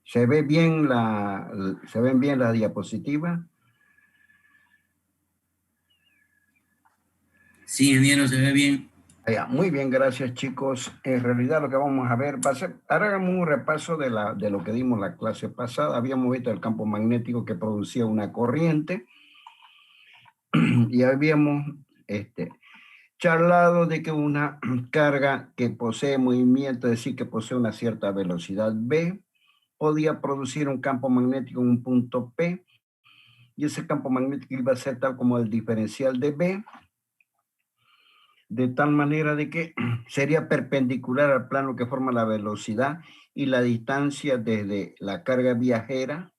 ¿Se ve bien se ven bien las diapositivas? Sí, ingeniero, se ve bien. Muy bien, gracias chicos. En realidad lo que vamos a ver va a ser, ahora hagamos un repaso de lo que dimos la clase pasada. Habíamos visto el campo magnético que producía una corriente y habíamos charlado de que una carga que posee movimiento, es decir, que posee una cierta velocidad v, podía producir un campo magnético en un punto P, y ese campo magnético iba a ser tal como el diferencial de B, de tal manera de que sería perpendicular al plano que forma la velocidad y la distancia desde la carga viajera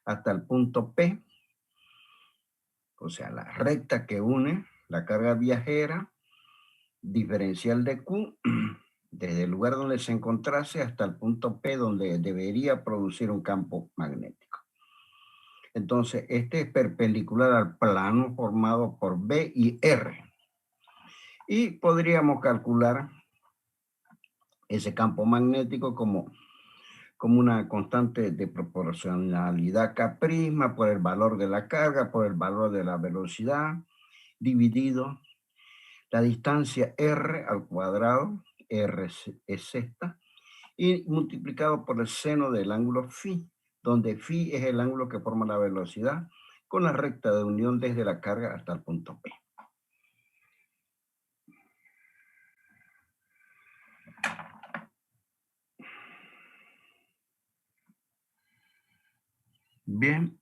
hasta el punto P, o sea, la recta que une la carga viajera, diferencial de Q, desde el lugar donde se encontrase hasta el punto P donde debería producir un campo magnético. Entonces, este es perpendicular al plano formado por B y R. Y podríamos calcular ese campo magnético como una constante de proporcionalidad K' por el valor de la carga, por el valor de la velocidad, dividido la distancia R al cuadrado, R es esta, y multiplicado por el seno del ángulo φ, donde φ es el ángulo que forma la velocidad con la recta de unión desde la carga hasta el punto P. Bien.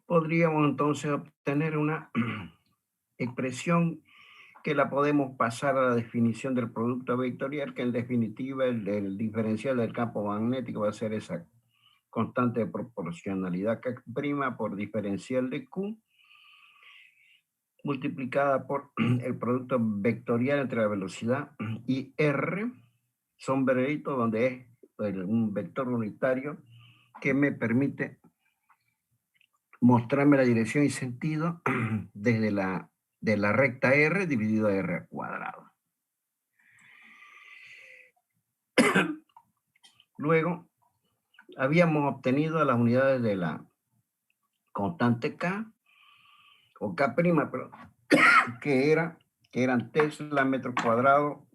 Podríamos entonces obtener una expresión que la podemos pasar a la definición del producto vectorial, que en definitiva el diferencial del campo magnético va a ser esa constante de proporcionalidad K' por diferencial de Q, multiplicada por el producto vectorial entre la velocidad y R, sombrerito, donde es un vector unitario que me permite mostrarme la dirección y sentido desde de la recta R dividido a R al cuadrado. Luego, habíamos obtenido las unidades de la constante K, o K', pero que eran Tesla metro cuadrado,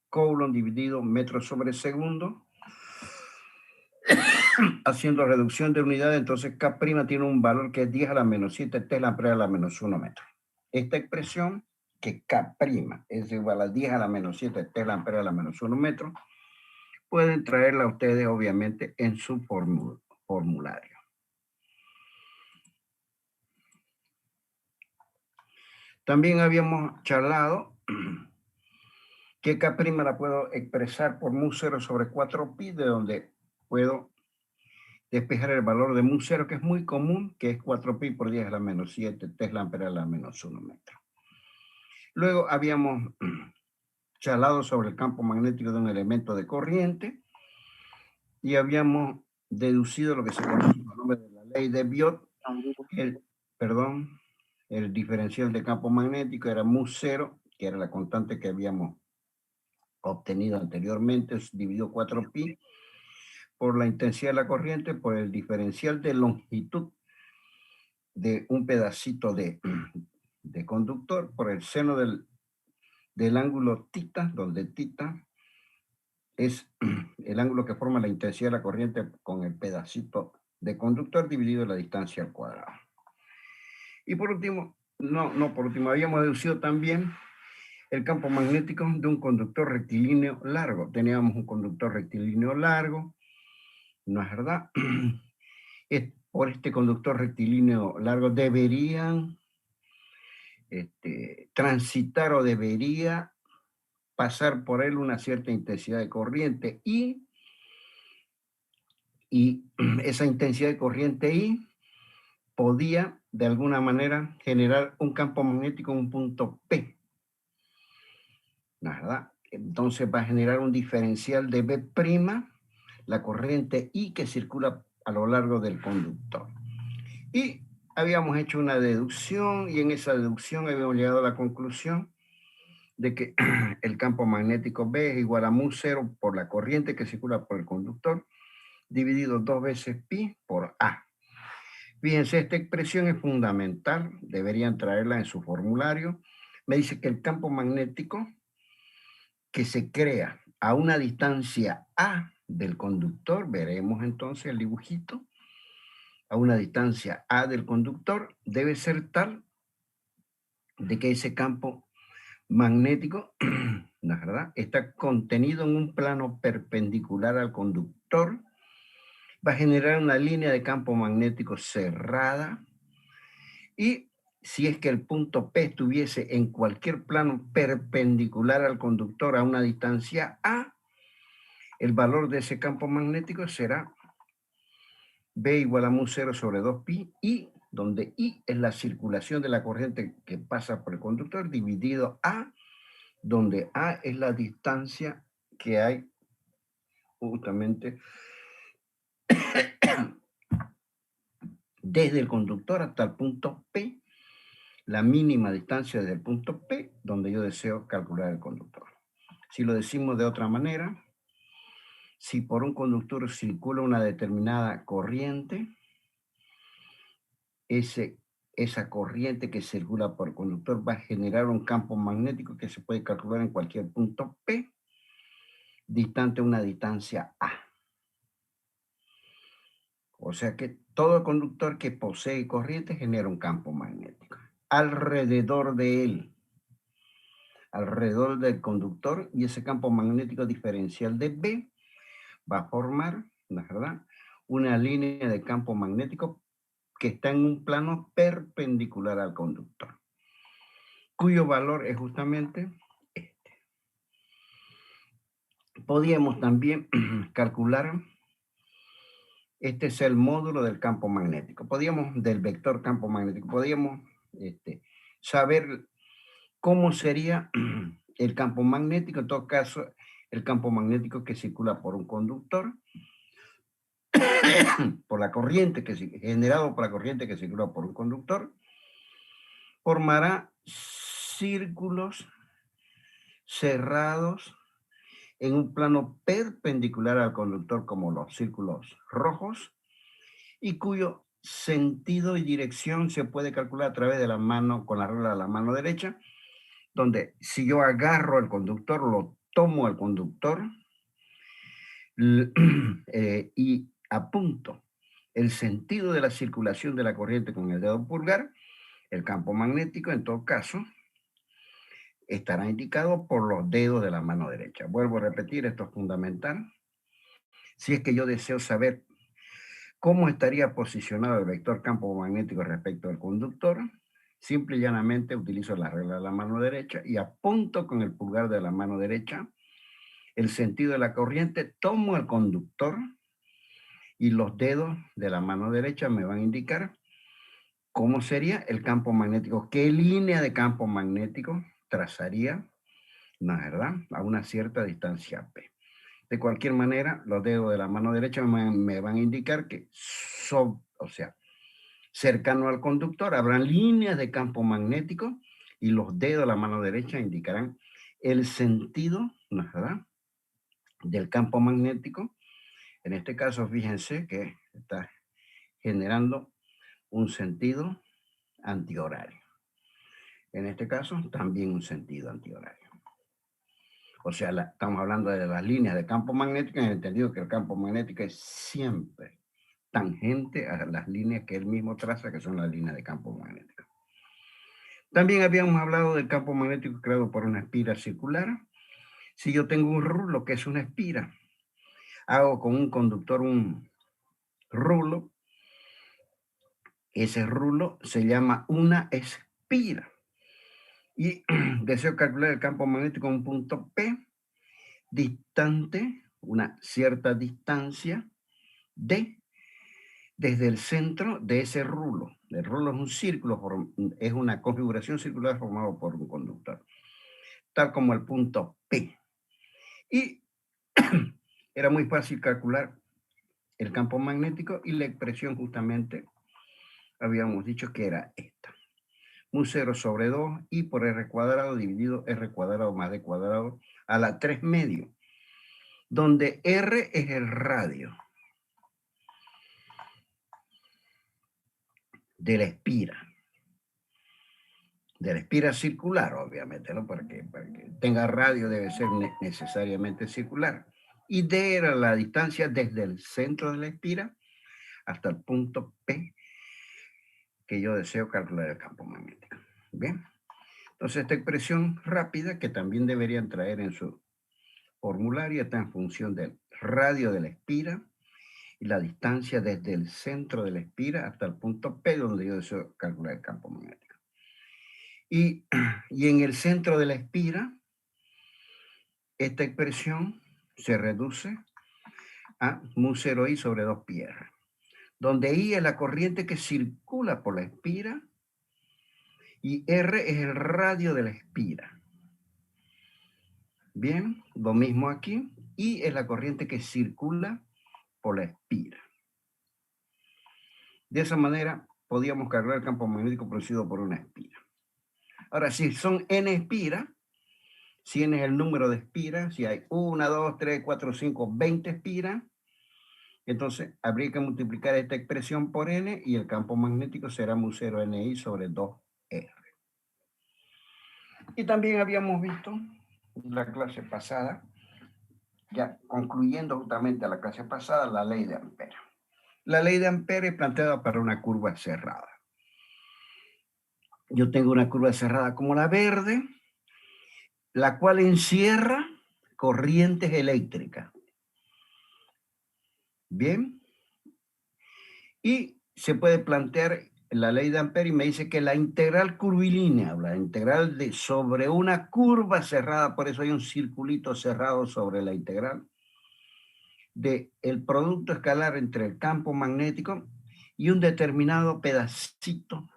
Coulomb dividido metro sobre segundo, haciendo reducción de unidades. Entonces K' tiene un valor que es 10 a la menos 7 Tesla ampere a la menos 1 metro. Esta expresión, que K' es igual a 10 a la menos 7 Tesla ampere a la menos 1 metro, pueden traerla a ustedes obviamente en su formulario. También habíamos charlado que K' la puedo expresar por mu0 sobre 4pi, de donde puedo despejar el valor de mu0, que es muy común, que es 4pi por 10 a la menos 7 Tesla ampere a la menos 1 metro. Luego habíamos charlado sobre el campo magnético de un elemento de corriente y habíamos deducido lo que se conoce con el nombre de la ley de Biot. El diferencial de campo magnético era mu0, que era la constante que habíamos obtenido anteriormente, dividido 4pi por la intensidad de la corriente por el diferencial de longitud de un pedacito de conductor por el seno del ángulo θ, donde θ es el ángulo que forma la intensidad de la corriente con el pedacito de conductor dividido la distancia al cuadrado. Y por último, por último, habíamos deducido también el campo magnético de un conductor rectilíneo largo. Teníamos un conductor rectilíneo largo, ¿no es verdad? Por este conductor rectilíneo largo deberían transitar o debería pasar por él una cierta intensidad de corriente y esa intensidad de corriente I podía de alguna manera generar un campo magnético en un punto P, ¿no es verdad? Entonces va a generar un diferencial de B', la corriente I que circula a lo largo del conductor. Y habíamos hecho una deducción y en esa deducción habíamos llegado a la conclusión de que el campo magnético B es igual a mu0 por la corriente que circula por el conductor, dividido 2 veces pi por A. Fíjense, esta expresión es fundamental, deberían traerla en su formulario. Me dice que el campo magnético que se crea a una distancia A del conductor, veremos entonces el dibujito, a una distancia A del conductor, debe ser tal de que ese campo magnético, ¿no es verdad?, está contenido en un plano perpendicular al conductor, va a generar una línea de campo magnético cerrada y si es que el punto P estuviese en cualquier plano perpendicular al conductor a una distancia A, el valor de ese campo magnético será B igual a mu0 sobre 2pi y donde I es la circulación de la corriente que pasa por el conductor dividido A, donde A es la distancia que hay justamente desde el conductor hasta el punto P, la mínima distancia desde el punto P, donde yo deseo calcular el conductor. Si lo decimos de otra manera, si por un conductor circula una determinada corriente, esa corriente que circula por el conductor va a generar un campo magnético que se puede calcular en cualquier punto P, distante a una distancia A. O sea que todo conductor que posee corriente genera un campo magnético. Alrededor de él, alrededor del conductor, y ese campo magnético diferencial de B va a formar, ¿no es verdad?, una línea de campo magnético que está en un plano perpendicular al conductor, cuyo valor es justamente este. Podíamos también calcular, este es el módulo del campo magnético, del vector campo magnético, podíamos saber cómo sería el campo magnético, en todo caso, el campo magnético que circula por un conductor, por la corriente generado por la corriente que circula por un conductor, formará círculos cerrados en un plano perpendicular al conductor como los círculos rojos y cuyo sentido y dirección se puede calcular a través de la mano, con la regla de la mano derecha, donde si yo agarro el conductor, lo tomo al conductor y apunto el sentido de la circulación de la corriente con el dedo pulgar, el campo magnético en todo caso estará indicado por los dedos de la mano derecha. Vuelvo a repetir, esto es fundamental. Si es que yo deseo saber cómo estaría posicionado el vector campo magnético respecto al conductor, simple y llanamente utilizo la regla de la mano derecha y apunto con el pulgar de la mano derecha el sentido de la corriente, tomo el conductor y los dedos de la mano derecha me van a indicar cómo sería el campo magnético, qué línea de campo magnético trazaría, ¿no es verdad?, a una cierta distancia P. De cualquier manera, los dedos de la mano derecha me van a indicar que cercano al conductor habrán líneas de campo magnético y los dedos de la mano derecha indicarán el sentido, ¿no es verdad?, del campo magnético. En este caso, fíjense que está generando un sentido antihorario. En este caso, también un sentido antihorario. O sea, estamos hablando de las líneas de campo magnético en el entendido que el campo magnético es siempre tangente a las líneas que él mismo traza, que son las líneas de campo magnético. También habíamos hablado del campo magnético creado por una espira circular. Si yo tengo un rulo que es una espira, hago con un conductor un rulo, ese rulo se llama una espira. Y deseo calcular el campo magnético en un punto P, distante, una cierta distancia, desde el centro de ese rulo. El rulo es un círculo, es una configuración circular formada por un conductor, tal como el punto P. Y era muy fácil calcular el campo magnético y la expresión justamente habíamos dicho que era esta. Mu0 sobre 2 y por R cuadrado dividido R cuadrado más D cuadrado a la 3 medio, donde R es el radio de la espira. De la espira circular, obviamente, ¿no? Para que tenga radio debe ser necesariamente circular. Y D era la distancia desde el centro de la espira hasta el punto P que yo deseo calcular el campo magnético. Bien. Entonces esta expresión rápida que también deberían traer en su formulario está en función del radio de la espira y la distancia desde el centro de la espira hasta el punto P donde yo deseo calcular el campo magnético. Y en el centro de la espira, esta expresión se reduce a mu0i sobre 2πr, donde I es la corriente que circula por la espira y R es el radio de la espira. Bien, lo mismo aquí. I es la corriente que circula por la espira. De esa manera, podíamos calcular el campo magnético producido por una espira. Ahora, si son n espiras, si n es el número de espiras, si hay 1, 2, 3, 4, 5, 20 espiras, entonces habría que multiplicar esta expresión por n y el campo magnético será mu0 ni sobre 2r. Y también habíamos visto en la clase pasada, ya concluyendo justamente la clase pasada, la ley de Ampere. La ley de Ampere es planteada para una curva cerrada. Yo tengo una curva cerrada como la verde, la cual encierra corrientes eléctricas. Bien. Y se puede plantear la ley de Ampere y me dice que la integral curvilínea, la integral sobre una curva cerrada, por eso hay un circulito cerrado sobre la integral, de el producto escalar entre el campo magnético y un determinado pedacito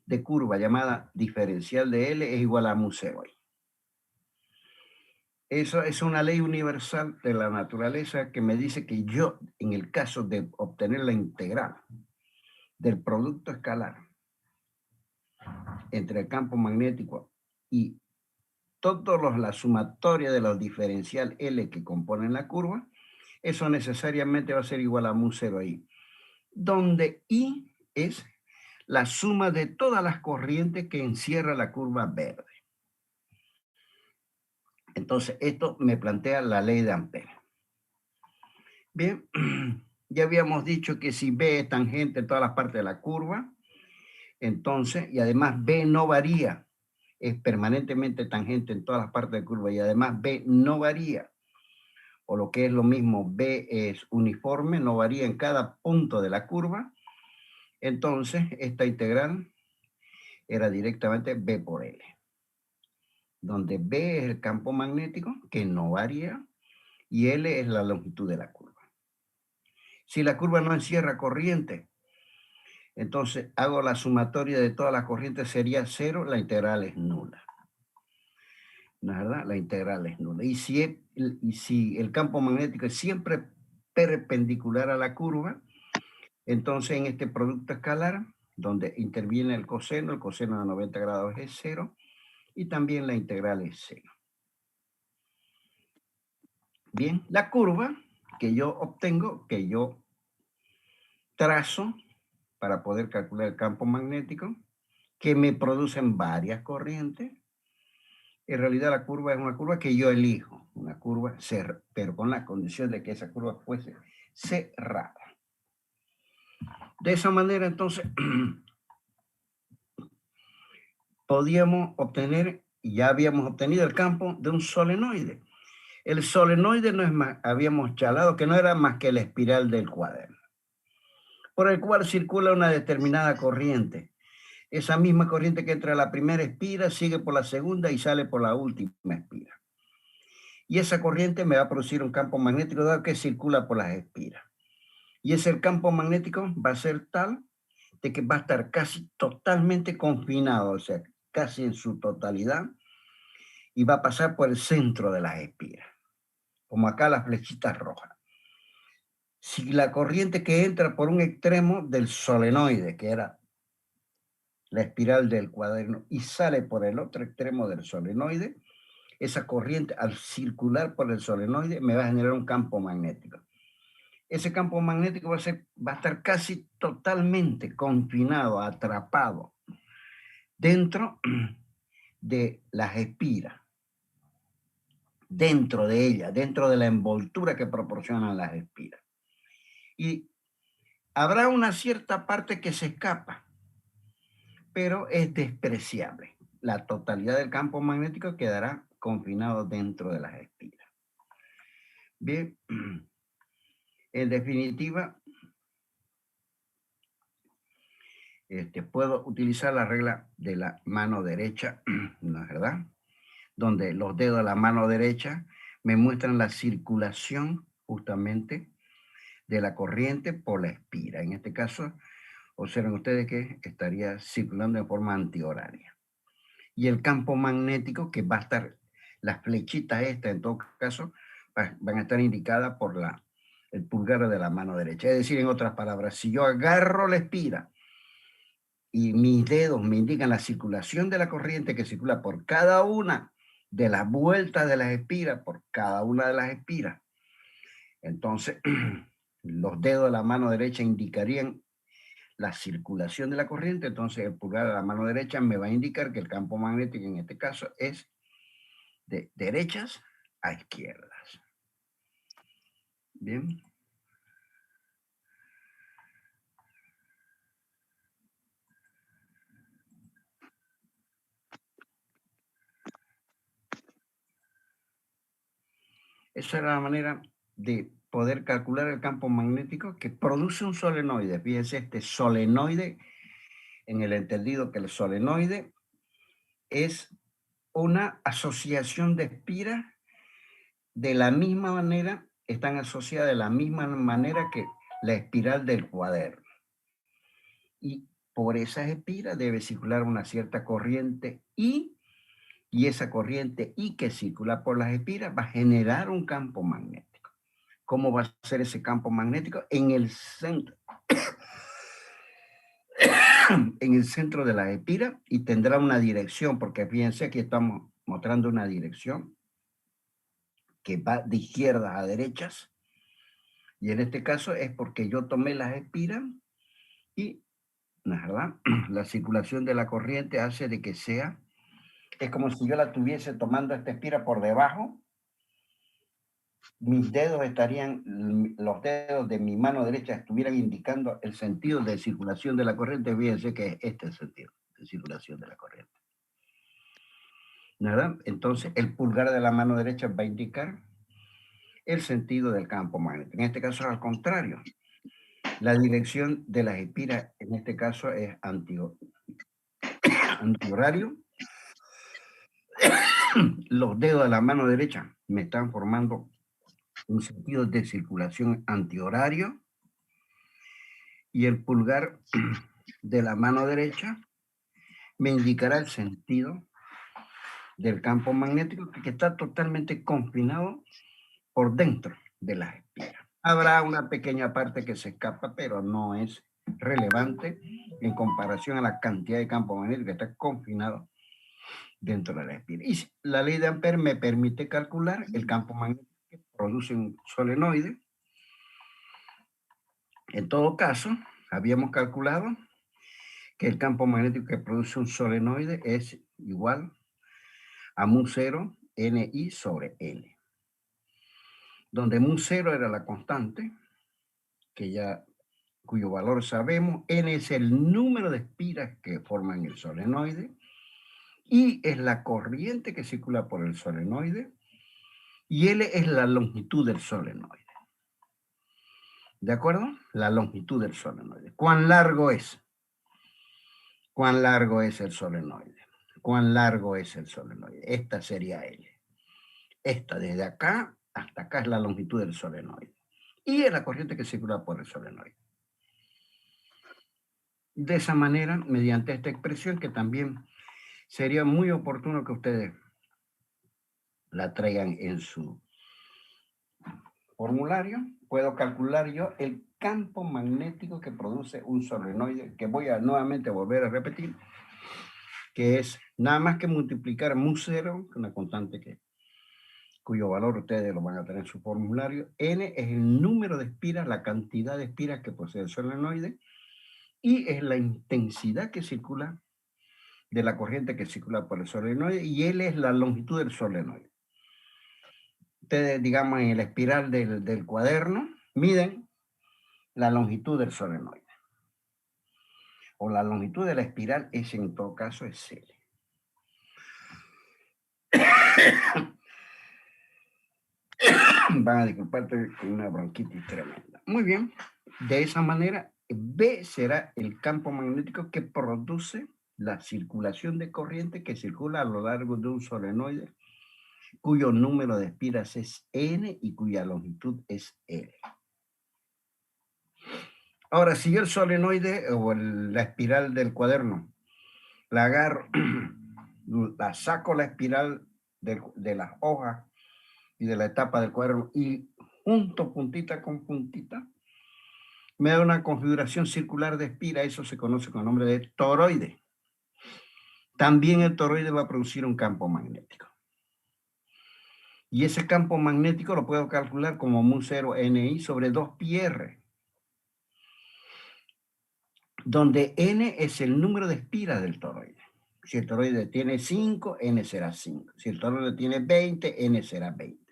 de curva llamada diferencial de L es igual a mu0. Eso es una ley universal de la naturaleza que me dice que yo, en el caso de obtener la integral del producto escalar entre el campo magnético y la sumatoria de los diferencial L que componen la curva, eso necesariamente va a ser igual a mu0i, donde I es la suma de todas las corrientes que encierra la curva verde. Entonces, esto me plantea la ley de Ampere. Bien, ya habíamos dicho que si B es tangente en todas las partes de la curva, entonces, y además B no varía, es permanentemente tangente en todas las partes de la curva, y además B no varía, o lo que es lo mismo, B es uniforme, no varía en cada punto de la curva, entonces esta integral era directamente B por L, donde B es el campo magnético, que no varía, y L es la longitud de la curva. Si la curva no encierra corriente, entonces hago la sumatoria de todas las corrientes, sería 0, la integral es nula. ¿No es verdad? La integral es nula. Y si el campo magnético es siempre perpendicular a la curva, entonces en este producto escalar, donde interviene el coseno de 90 grados es 0, y también la integral es 0. Bien, la curva que yo obtengo, que yo trazo para poder calcular el campo magnético, que me producen varias corrientes, en realidad la curva es una curva que yo elijo, una curva cerrada, pero con la condición de que esa curva fuese cerrada. De esa manera, entonces, podíamos obtener, ya habíamos obtenido el campo de un solenoide. El solenoide no es más, habíamos charlado que no era más que la espiral del cuaderno, por el cual circula una determinada corriente. Esa misma corriente que entra a la primera espira sigue por la segunda y sale por la última espira. Y esa corriente me va a producir un campo magnético dado que circula por las espiras. Y ese campo magnético va a ser tal de que va a estar casi totalmente confinado, o sea, casi en su totalidad, y va a pasar por el centro de las espiras, como acá las flechitas rojas. Si la corriente que entra por un extremo del solenoide, que era la espiral del cuaderno y sale por el otro extremo del solenoide, esa corriente al circular por el solenoide me va a generar un campo magnético. Ese campo magnético va a estar casi totalmente confinado, atrapado dentro de las espiras, dentro de ella, dentro de la envoltura que proporcionan las espiras. Y habrá una cierta parte que se escapa, pero es despreciable. La totalidad del campo magnético quedará confinado dentro de las espiras. Bien, en definitiva, puedo utilizar la regla de la mano derecha, ¿no es verdad? Donde los dedos de la mano derecha me muestran la circulación justamente de la corriente por la espira. En este caso, observen ustedes que estaría circulando de forma antihoraria. Y el campo magnético que va a estar, las flechitas estas en todo caso, van a estar indicadas por el pulgar de la mano derecha. Es decir, en otras palabras, si yo agarro la espira y mis dedos me indican la circulación de la corriente que circula por cada una de las vueltas de las espiras, por cada una de las espiras, entonces los dedos de la mano derecha indicarían la circulación de la corriente, entonces el pulgar de la mano derecha me va a indicar que el campo magnético en este caso es de derechas a izquierdas. Bien. Esa era la manera de poder calcular el campo magnético que produce un solenoide. Fíjense, este solenoide, en el entendido que el solenoide es una asociación de espiras de la misma manera, están asociadas de la misma manera que la espiral del cuaderno. Y por esas espiras debe circular una cierta corriente I, y esa corriente I que circula por las espiras va a generar un campo magnético. ¿Cómo va a ser ese campo magnético? En el centro. En el centro de la espira, y tendrá una dirección, porque fíjense aquí estamos mostrando una dirección que va de izquierdas a derechas, y en este caso es porque yo tomé las espiras y, ¿no es verdad? La circulación de la corriente hace de que sea, es como si yo la tuviese tomando esta espira por debajo, mis dedos estarían, los dedos de mi mano derecha estuvieran indicando el sentido de circulación de la corriente. Fíjense que este es el sentido de circulación de la corriente, ¿verdad? Entonces el pulgar de la mano derecha va a indicar el sentido del campo magnético. En este caso es al contrario. La dirección de las espiras en este caso es antihorario. Los dedos de la mano derecha me están formando un sentido de circulación antihorario, y el pulgar de la mano derecha me indicará el sentido del campo magnético que está totalmente confinado por dentro de las espiras. Habrá una pequeña parte que se escapa, pero no es relevante en comparación a la cantidad de campo magnético que está confinado dentro de la espira. Y la ley de Ampère me permite calcular el campo magnético que produce un solenoide. En todo caso, habíamos calculado que el campo magnético que produce un solenoide es igual a mu0 Ni sobre L, donde mu0 era la constante, cuyo valor sabemos, N es el número de espiras que forman el solenoide, I es la corriente que circula por el solenoide, y L es la longitud del solenoide. ¿De acuerdo? La longitud del solenoide. ¿Cuán largo es? ¿Cuán largo es el solenoide? ¿Cuán largo es el solenoide? Esta sería L. Esta desde acá hasta acá es la longitud del solenoide. Y es la corriente que circula por el solenoide. De esa manera, mediante esta expresión, que también sería muy oportuno que ustedes la traigan en su formulario, puedo calcular yo el campo magnético que produce un solenoide, que voy a nuevamente volver a repetir, que es nada más que multiplicar mu0, una constante cuyo valor ustedes lo van a tener en su formulario. N es el número de espiras, la cantidad de espiras que posee el solenoide, y es la intensidad que circula de la corriente que circula por el solenoide, y L es la longitud del solenoide. Ustedes, digamos, en la espiral del cuaderno, miden la longitud del solenoide. O la longitud de la espiral es, en todo caso, es L. Van a disculparte con una bronquitis tremenda. Muy bien. De esa manera, B será el campo magnético que produce la circulación de corriente que circula a lo largo de un solenoide cuyo número de espiras es N y cuya longitud es L. Ahora, si yo el solenoide o la espiral del cuaderno la agarro, la saco la espiral de las hojas y de la etapa del cuaderno y junto puntita con puntita, me da una configuración circular de espira. Eso se conoce con el nombre de toroide. También el toroide va a producir un campo magnético. Y ese campo magnético lo puedo calcular como mu0 NI sobre 2πr, donde N es el número de espiras del toroide. Si el toroide tiene 5, N será 5. Si el toroide tiene 20, N será 20.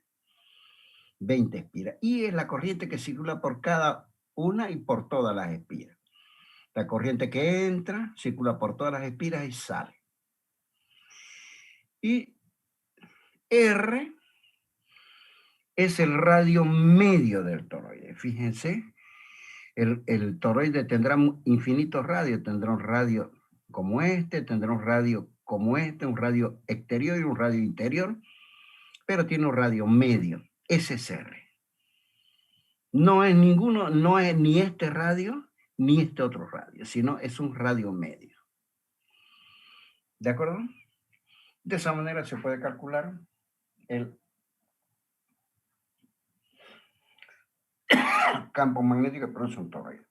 20 espiras. Y es la corriente que circula por cada una y por todas las espiras. La corriente que entra circula por todas las espiras y sale. Y R es el radio medio del toroide. Fíjense, el toroide tendrá infinitos radios. Tendrá un radio como este, tendrá un radio como este, un radio exterior y un radio interior, pero tiene un radio medio. Ese es R. No es ninguno, no es ni este radio ni este otro radio, sino es un radio medio. ¿De acuerdo? De esa manera se puede calcular el campo magnético que produce un toroide.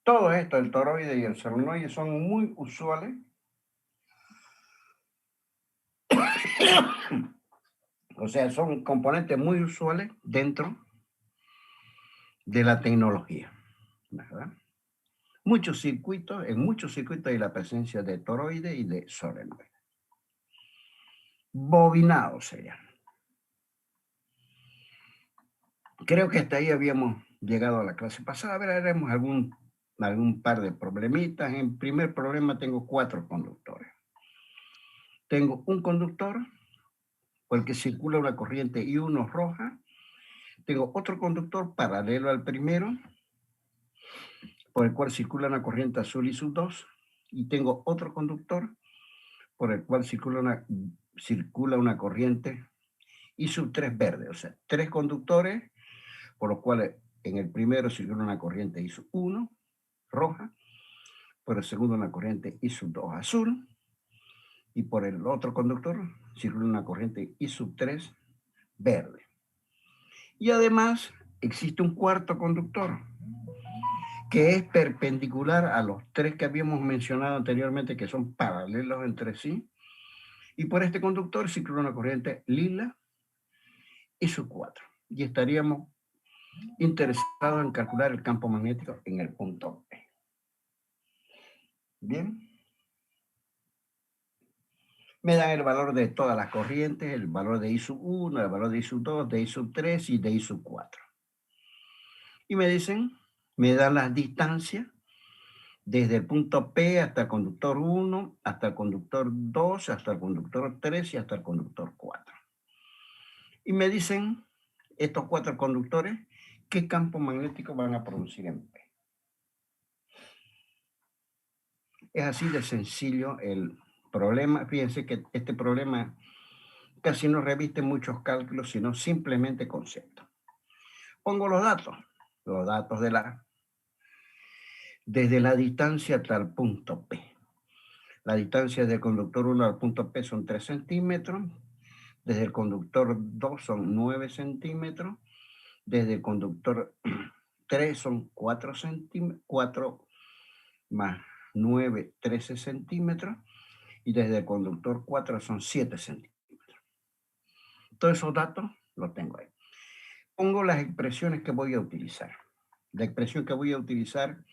Todo esto, el toroide y el solenoide, son muy usuales. O sea, son componentes muy usuales dentro de la tecnología, ¿verdad? En muchos circuitos hay la presencia de toroide y de solenoide. Bobinado sería. Creo que hasta ahí habíamos llegado a la clase pasada. A ver, haremos algún par de problemitas. En primer problema tengo 4 conductores. Tengo un conductor por el que circula una corriente I1 roja. Tengo otro conductor paralelo al primero, por el cual circula una corriente azul I2. Y tengo otro conductor por el cual circula una corriente I3 verde. O sea, 3 conductores por los cuales en el primero circula una corriente I1 roja, por el segundo una corriente I2 azul, y por el otro conductor circula una corriente I3 verde. Y además existe un cuarto conductor que es perpendicular a los 3 que habíamos mencionado anteriormente, que son paralelos entre sí, y por este conductor circula una corriente lila I4. Y estaríamos interesados en calcular el campo magnético en el punto P. Bien. Me dan el valor de todas las corrientes, el valor de I1, el valor de I2, de I3 y de I4. Y me dan las distancias desde el punto P hasta el conductor 1, hasta el conductor 2, hasta el conductor 3 y hasta el conductor 4. Y me dicen estos 4 conductores qué campo magnético van a producir en P. Es así de sencillo el problema. Fíjense que este problema casi no reviste muchos cálculos, sino simplemente conceptos. Pongo los datos desde la distancia hasta el punto P. La distancia del conductor 1 al punto P son 3 centímetros, desde el conductor 2 son 9 centímetros, desde el conductor 3 son 4 centímetros, 4 más 9, 13 centímetros y desde el conductor 4 son 7 centímetros. Todos esos datos los tengo ahí. Pongo las expresiones que voy a utilizar. La expresión que voy a utilizar,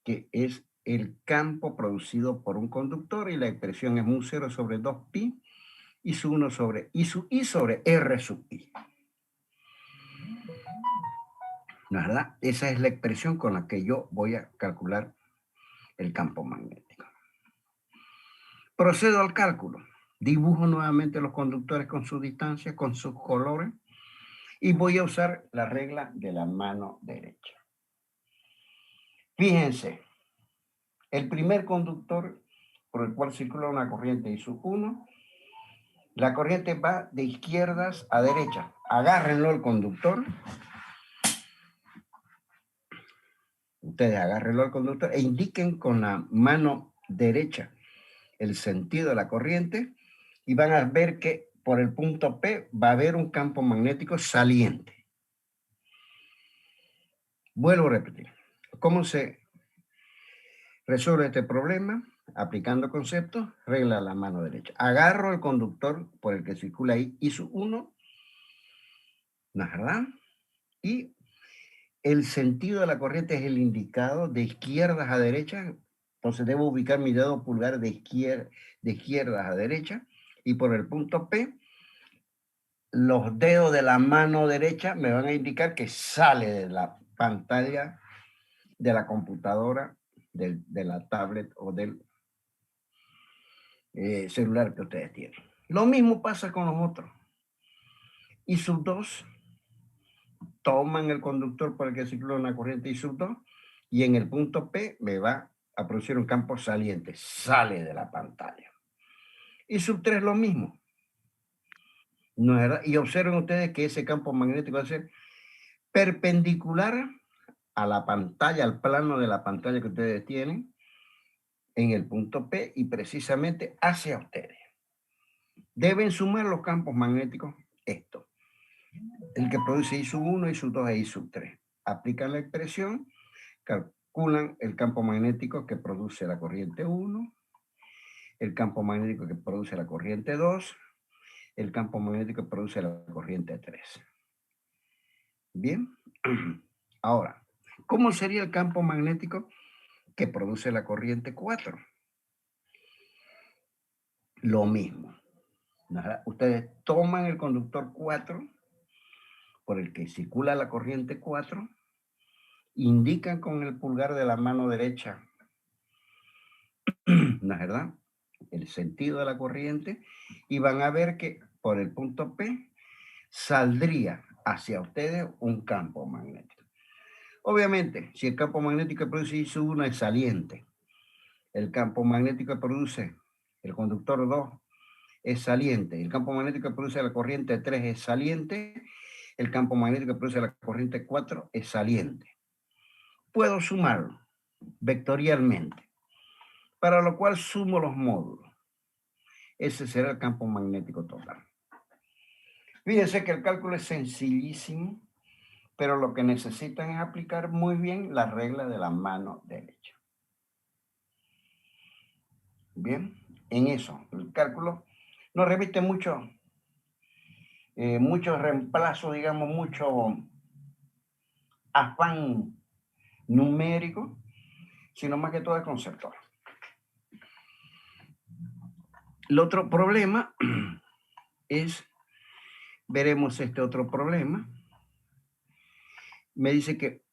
que es el campo producido por un conductor, y la expresión es mu 0 sobre 2pi y su 1 sobre I sub I sobre R sub I. ¿Verdad? Esa es la expresión con la que yo voy a calcular el campo magnético. Procedo al cálculo. Dibujo nuevamente los conductores con su distancia, con sus colores, y voy a usar la regla de la mano derecha. Fíjense, el primer conductor por el cual circula una corriente I sub 1, la corriente va de izquierdas a derecha. Agárrenlo el conductor. Ustedes agárrenlo al conductor e indiquen con la mano derecha el sentido de la corriente y van a ver que por el punto P va a haber un campo magnético saliente. Vuelvo a repetir. ¿Cómo se resuelve este problema? Aplicando conceptos, regla la mano derecha. Agarro el conductor por el que circula ahí I sub 1, ¿verdad? Y el sentido de la corriente es el indicado de izquierdas a derecha. Entonces debo ubicar mi dedo pulgar de izquierdas a derecha. Y por el punto P, los dedos de la mano derecha me van a indicar que sale de la pantalla de la computadora, de la tablet o del celular que ustedes tienen. Lo mismo pasa con los otros. I sub 2, toman el conductor por el que circula una corriente I sub 2 y en el punto P me va a producir un campo saliente, sale de la pantalla. I sub 3 lo mismo. ¿No es verdad? Y observen ustedes que ese campo magnético va a ser perpendicular a la pantalla, al plano de la pantalla que ustedes tienen en el punto P y precisamente hacia ustedes. Deben sumar los campos magnéticos estos. El que produce I sub 1, I sub 2 e I sub 3. Aplican la expresión, calculan el campo magnético que produce la corriente 1, el campo magnético que produce la corriente 2, el campo magnético que produce la corriente 3. Bien, ahora, ¿cómo sería el campo magnético que produce la corriente 4? Lo mismo. Ustedes toman el conductor 4 por el que circula la corriente 4, indican con el pulgar de la mano derecha, ¿no es verdad?, el sentido de la corriente y van a ver que por el punto P saldría hacia ustedes un campo magnético. Obviamente, si el campo magnético que produce I sub 1 es saliente, el campo magnético que produce el conductor 2 es saliente, el campo magnético que produce la corriente 3 es saliente, el campo magnético que produce la corriente 4 es saliente. Puedo sumarlo vectorialmente, para lo cual sumo los módulos. Ese será el campo magnético total. Fíjense que el cálculo es sencillísimo, pero lo que necesitan es aplicar muy bien la regla de la mano derecha. Bien, en eso, el cálculo no reviste mucho reemplazo, digamos, mucho afán numérico, sino más que todo es conceptual. El otro problema es, veremos este otro problema, me dice que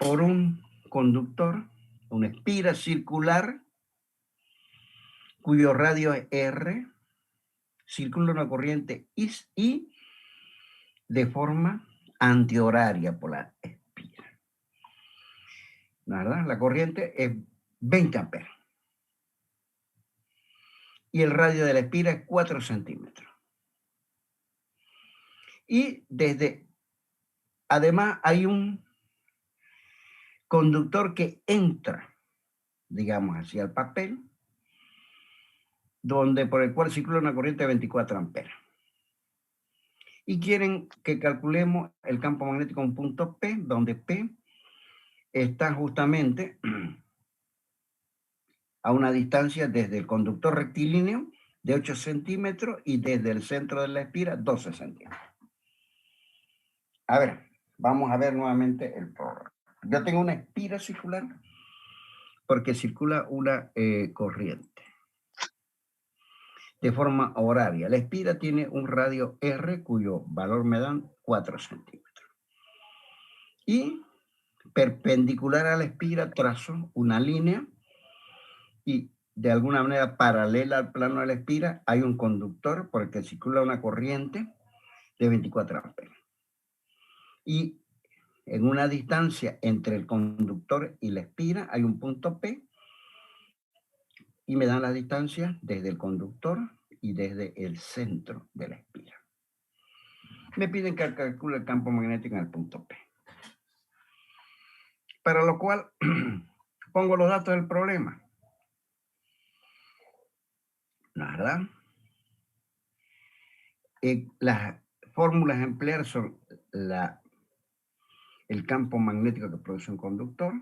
por un conductor, una espira circular, cuyo radio es R, circula una corriente I de forma antihoraria por la espira. ¿Verdad? La corriente es 20 amperes. Y el radio de la espira es 4 centímetros. Y además hay un conductor que entra, digamos, hacia el papel, por el cual circula una corriente de 24 amperes. Y quieren que calculemos el campo magnético en un punto P, donde P está justamente a una distancia desde el conductor rectilíneo de 8 centímetros y desde el centro de la espira 12 centímetros. A ver, vamos a ver nuevamente el programa. Yo tengo una espira circular porque circula una corriente de forma horaria. La espira tiene un radio R cuyo valor me dan 4 centímetros. Y perpendicular a la espira trazo una línea y de alguna manera paralela al plano de la espira hay un conductor por el que circula una corriente de 24 amperes. Y en una distancia entre el conductor y la espira hay un punto P y me dan la distancia desde el conductor y desde el centro de la espira. Me piden que calcule el campo magnético en el punto P. Para lo cual pongo los datos del problema. ¿Verdad? Las fórmulas a emplear son el campo magnético que produce un conductor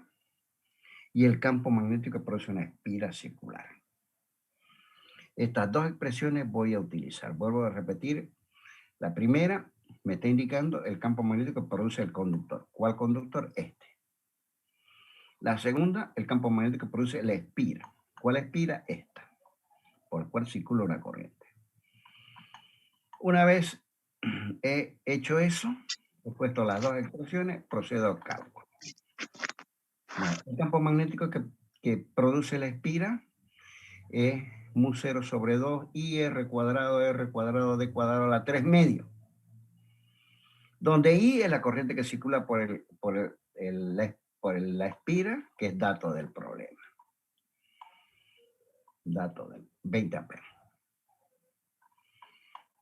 y el campo magnético que produce una espira circular. Estas dos expresiones voy a utilizar. Vuelvo a repetir. La primera me está indicando el campo magnético que produce el conductor. ¿Cuál conductor? Este. La segunda, el campo magnético que produce la espira. ¿Cuál espira? Esta, por el cual circula una corriente. Una vez he hecho eso, he puesto las dos expresiones, procedo al cálculo. El campo magnético que produce la espira es mu0 sobre 2 i r cuadrado d cuadrado a la 3 medio. Donde I es la corriente que circula por la espira, que es dato del problema. Dato del 20 amperes.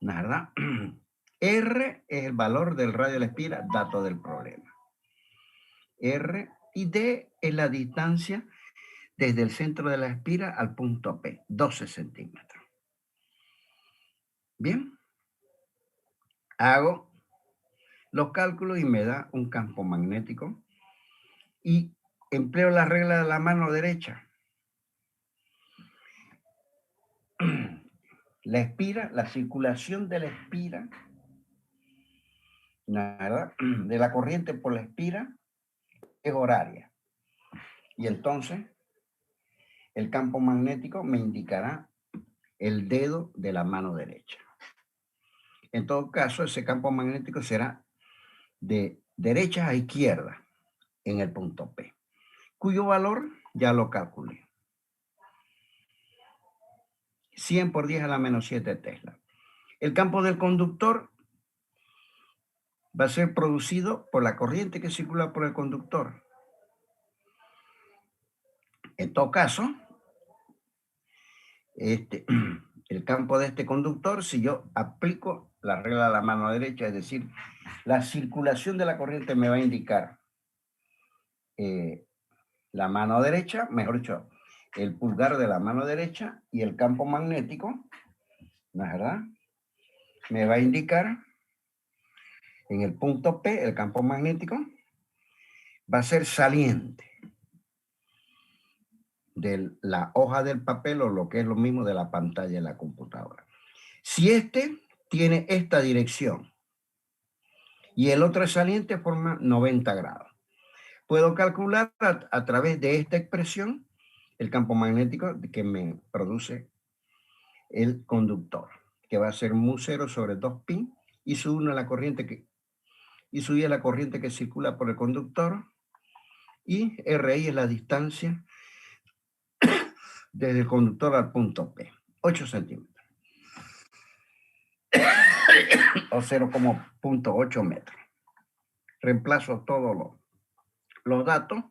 ¿Verdad? R es el valor del radio de la espira, dato del problema. R y D es la distancia desde el centro de la espira al punto P, 12 centímetros. Bien. Hago los cálculos y me da un campo magnético y empleo la regla de la mano derecha. La espira, la circulación de la espira, ¿verdad? De la corriente por la espira es horaria. Y entonces el campo magnético me indicará el dedo de la mano derecha. En todo caso, ese campo magnético será de derecha a izquierda en el punto P, cuyo valor ya lo calculé. 100 por 10 a la menos 7 Tesla. El campo del conductor va a ser producido por la corriente que circula por el conductor. En todo caso, el campo de este conductor, si yo aplico la regla de la mano derecha, es decir, la circulación de la corriente me va a indicar la mano derecha, mejor dicho, el pulgar de la mano derecha y el campo magnético, ¿no es verdad? Me va a indicar en el punto P, el campo magnético, va a ser saliente de la hoja del papel o lo que es lo mismo de la pantalla de la computadora. Si este tiene esta dirección y el otro es saliente, forma 90 grados. Puedo calcular a través de esta expresión el campo magnético que me produce el conductor, que va a ser mu0 sobre 2pi y su 1 es la corriente es la corriente que circula por el conductor y RI es la distancia desde el conductor al punto P, 8 centímetros. O 0,8 metros. Reemplazo todos los datos.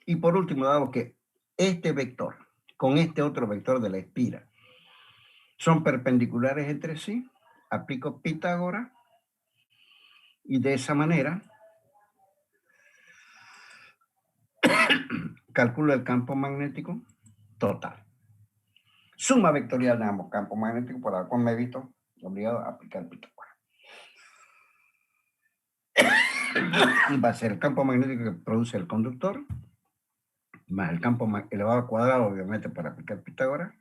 Y por último, dado que este vector con este otro vector de la espira son perpendiculares entre sí, aplico Pitágoras y de esa manera calculo el campo magnético total. Suma vectorial de ambos campos magnéticos, por la cual me he visto obligado a aplicar Pitágoras. Va a ser el campo magnético que produce el conductor más el campo elevado al cuadrado, obviamente para aplicar Pitágoras,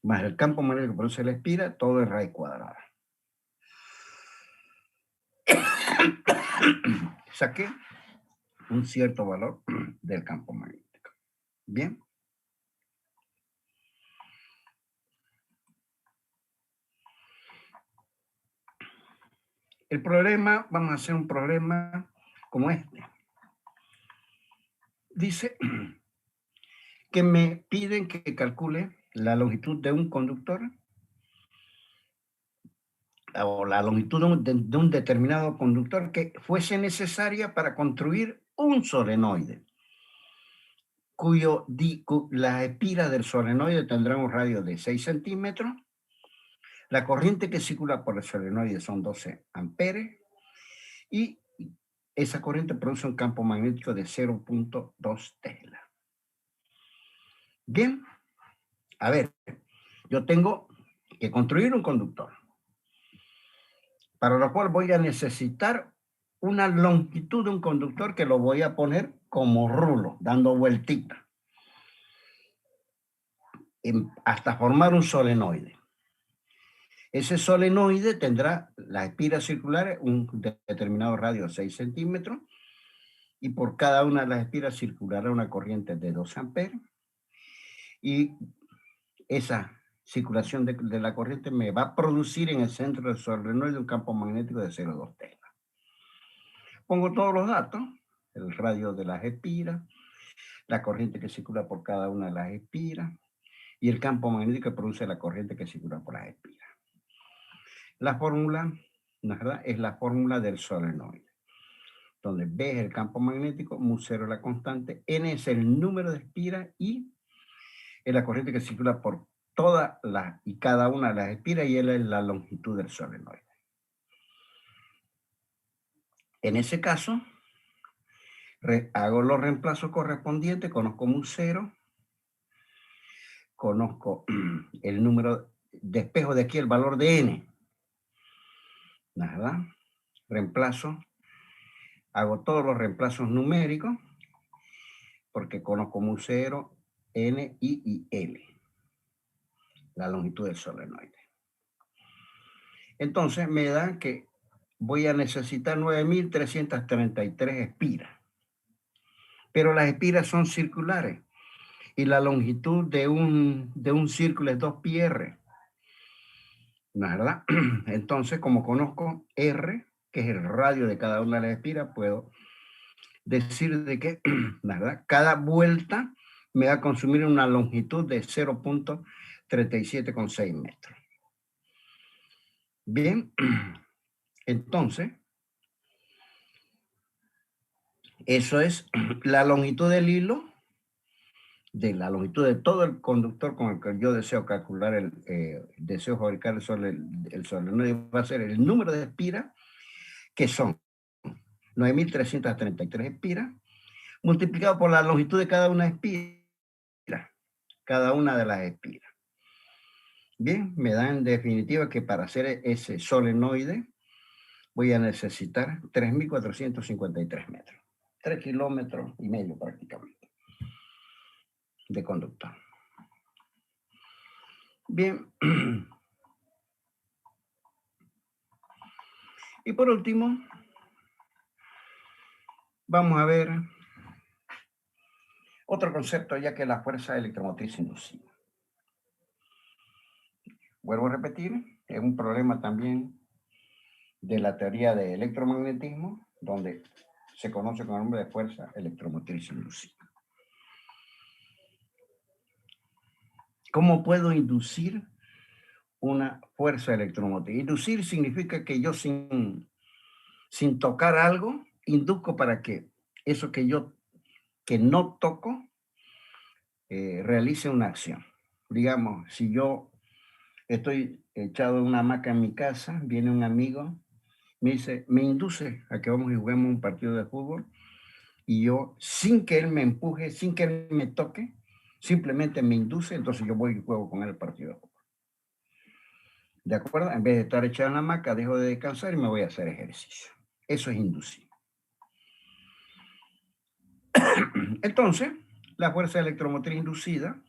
más el campo magnético que produce la espira, todo es raíz cuadrada. Saqué un cierto valor del campo magnético. Bien. El problema, vamos a hacer un problema como este. Dice que me piden que calcule la longitud de un conductor o la longitud de un determinado conductor que fuese necesaria para construir un solenoide, la espira del solenoide tendrá un radio de 6 centímetros. La corriente que circula por el solenoide son 12 amperes y esa corriente produce un campo magnético de 0.2 Tesla. Bien, a ver, yo tengo que construir un conductor, para lo cual voy a necesitar una longitud de un conductor que lo voy a poner como rulo, dando vueltita, hasta formar un solenoide. Ese solenoide tendrá las espiras circulares, un determinado radio de 6 centímetros, y por cada una de las espiras circulará una corriente de 2 amperes, y esa circulación de la corriente me va a producir en el centro del solenoide un campo magnético de 0,2 Tesla. Pongo todos los datos, el radio de las espiras, la corriente que circula por cada una de las espiras y el campo magnético que produce la corriente que circula por las espiras. La fórmula, ¿verdad?, es la fórmula del solenoide, donde B es el campo magnético, mu0 es la constante, N es el número de espiras y es la corriente que circula por todas y cada una de las espiras y L es la longitud del solenoide. En ese caso, hago los reemplazos correspondientes, conozco mu0, conozco el número, despejo de aquí el valor de N, ¿verdad? Reemplazo, hago todos los reemplazos numéricos, porque conozco mu0, N, I y L, la longitud del solenoide. Entonces me da que voy a necesitar 9.333 espiras, pero las espiras son circulares y la longitud de un círculo es 2πr, ¿verdad? Entonces, como conozco R, que es el radio de cada una de las espiras, puedo decir de que, ¿verdad?, cada vuelta me va a consumir una longitud de 0.37,6 metros. Bien, entonces, eso es la longitud del hilo, de la longitud de todo el conductor con el que yo deseo calcular, deseo fabricar el solenoide, va a ser el número de espiras, que son 9.333 espiras, multiplicado por la longitud de cada una de las espiras. Bien, me da en definitiva que para hacer ese solenoide voy a necesitar 3.453 metros, 3,5 kilómetros prácticamente de conductor. Bien. Y por último, vamos a ver otro concepto, ya que la fuerza electromotriz inducida. Vuelvo a repetir, es un problema también de la teoría de electromagnetismo, donde se conoce con el nombre de fuerza electromotriz inducida. ¿Cómo puedo inducir una fuerza electromotriz? Inducir significa que yo sin tocar algo, induzco para que eso que no toco realice una acción. Digamos, si yo estoy echado en una hamaca en mi casa, viene un amigo, me dice, me induce a que vamos y juguemos un partido de fútbol, y yo, sin que él me empuje, sin que él me toque, simplemente me induce, entonces yo voy y juego con él el partido de fútbol. ¿De acuerdo? En vez de estar echado en la hamaca, dejo de descansar y me voy a hacer ejercicio. Eso es inducir. Entonces, la fuerza electromotriz inducida,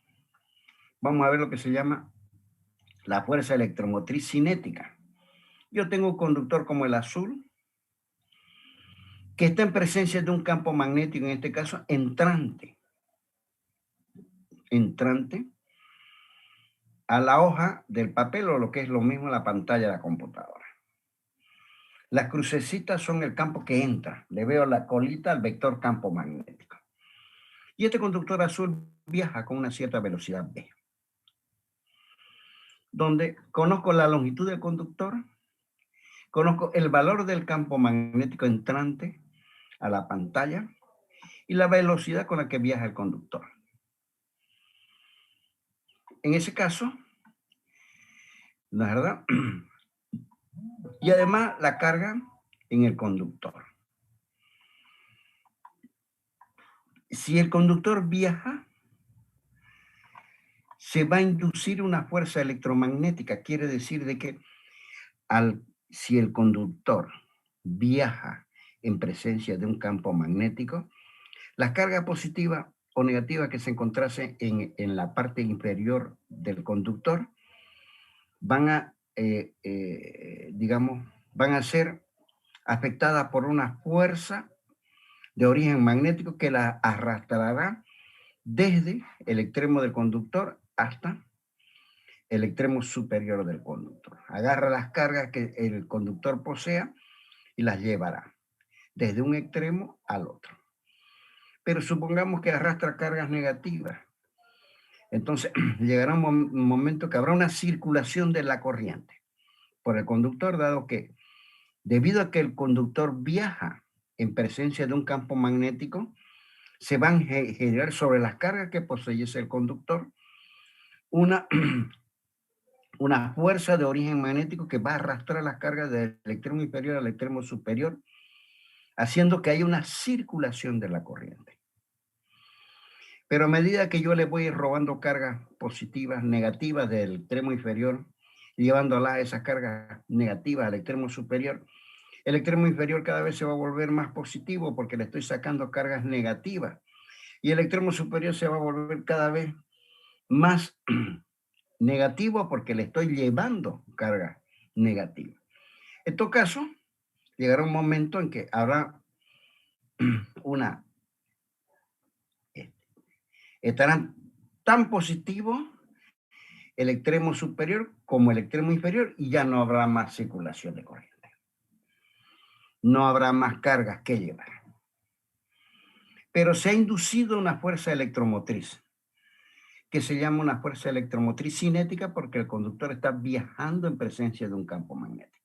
vamos a ver lo que se llama la fuerza electromotriz cinética. Yo tengo un conductor como el azul, que está en presencia de un campo magnético, en este caso entrante, a la hoja del papel o lo que es lo mismo la pantalla de la computadora. Las crucecitas son el campo que entra. Le veo la colita al vector campo magnético. Y este conductor azul viaja con una cierta velocidad v, donde conozco la longitud del conductor, conozco el valor del campo magnético entrante a la pantalla y la velocidad con la que viaja el conductor. En ese caso, ¿no es verdad? Y además la carga en el conductor. Si el conductor viaja, se va a inducir una fuerza electromagnética. Quiere decir de que si el conductor viaja en presencia de un campo magnético, la carga positiva o negativa que se encontrase en la parte inferior del conductor van a, van a ser afectadas por una fuerza de origen magnético que la arrastrará desde el extremo del conductor hasta el extremo superior del conductor. Agarra las cargas que el conductor posea y las llevará desde un extremo al otro. Pero supongamos que arrastra cargas negativas. Entonces llegará un momento que habrá una circulación de la corriente por el conductor, dado que debido a que el conductor viaja en presencia de un campo magnético, se van a generar sobre las cargas que poseyese el conductor una fuerza de origen magnético que va a arrastrar las cargas del extremo inferior al extremo superior, haciendo que haya una circulación de la corriente. Pero a medida que yo le voy robando cargas positivas, negativas del extremo inferior, llevándolas esas cargas negativas al extremo superior, el extremo inferior cada vez se va a volver más positivo porque le estoy sacando cargas negativas. Y el extremo superior se va a volver cada vez más negativo porque le estoy llevando cargas negativas. En todo caso, llegará un momento en que habrá estarán tan positivos el extremo superior como el extremo inferior y ya no habrá más circulación de corriente. No habrá más cargas que llevar. Pero se ha inducido una fuerza electromotriz que se llama una fuerza electromotriz cinética porque el conductor está viajando en presencia de un campo magnético.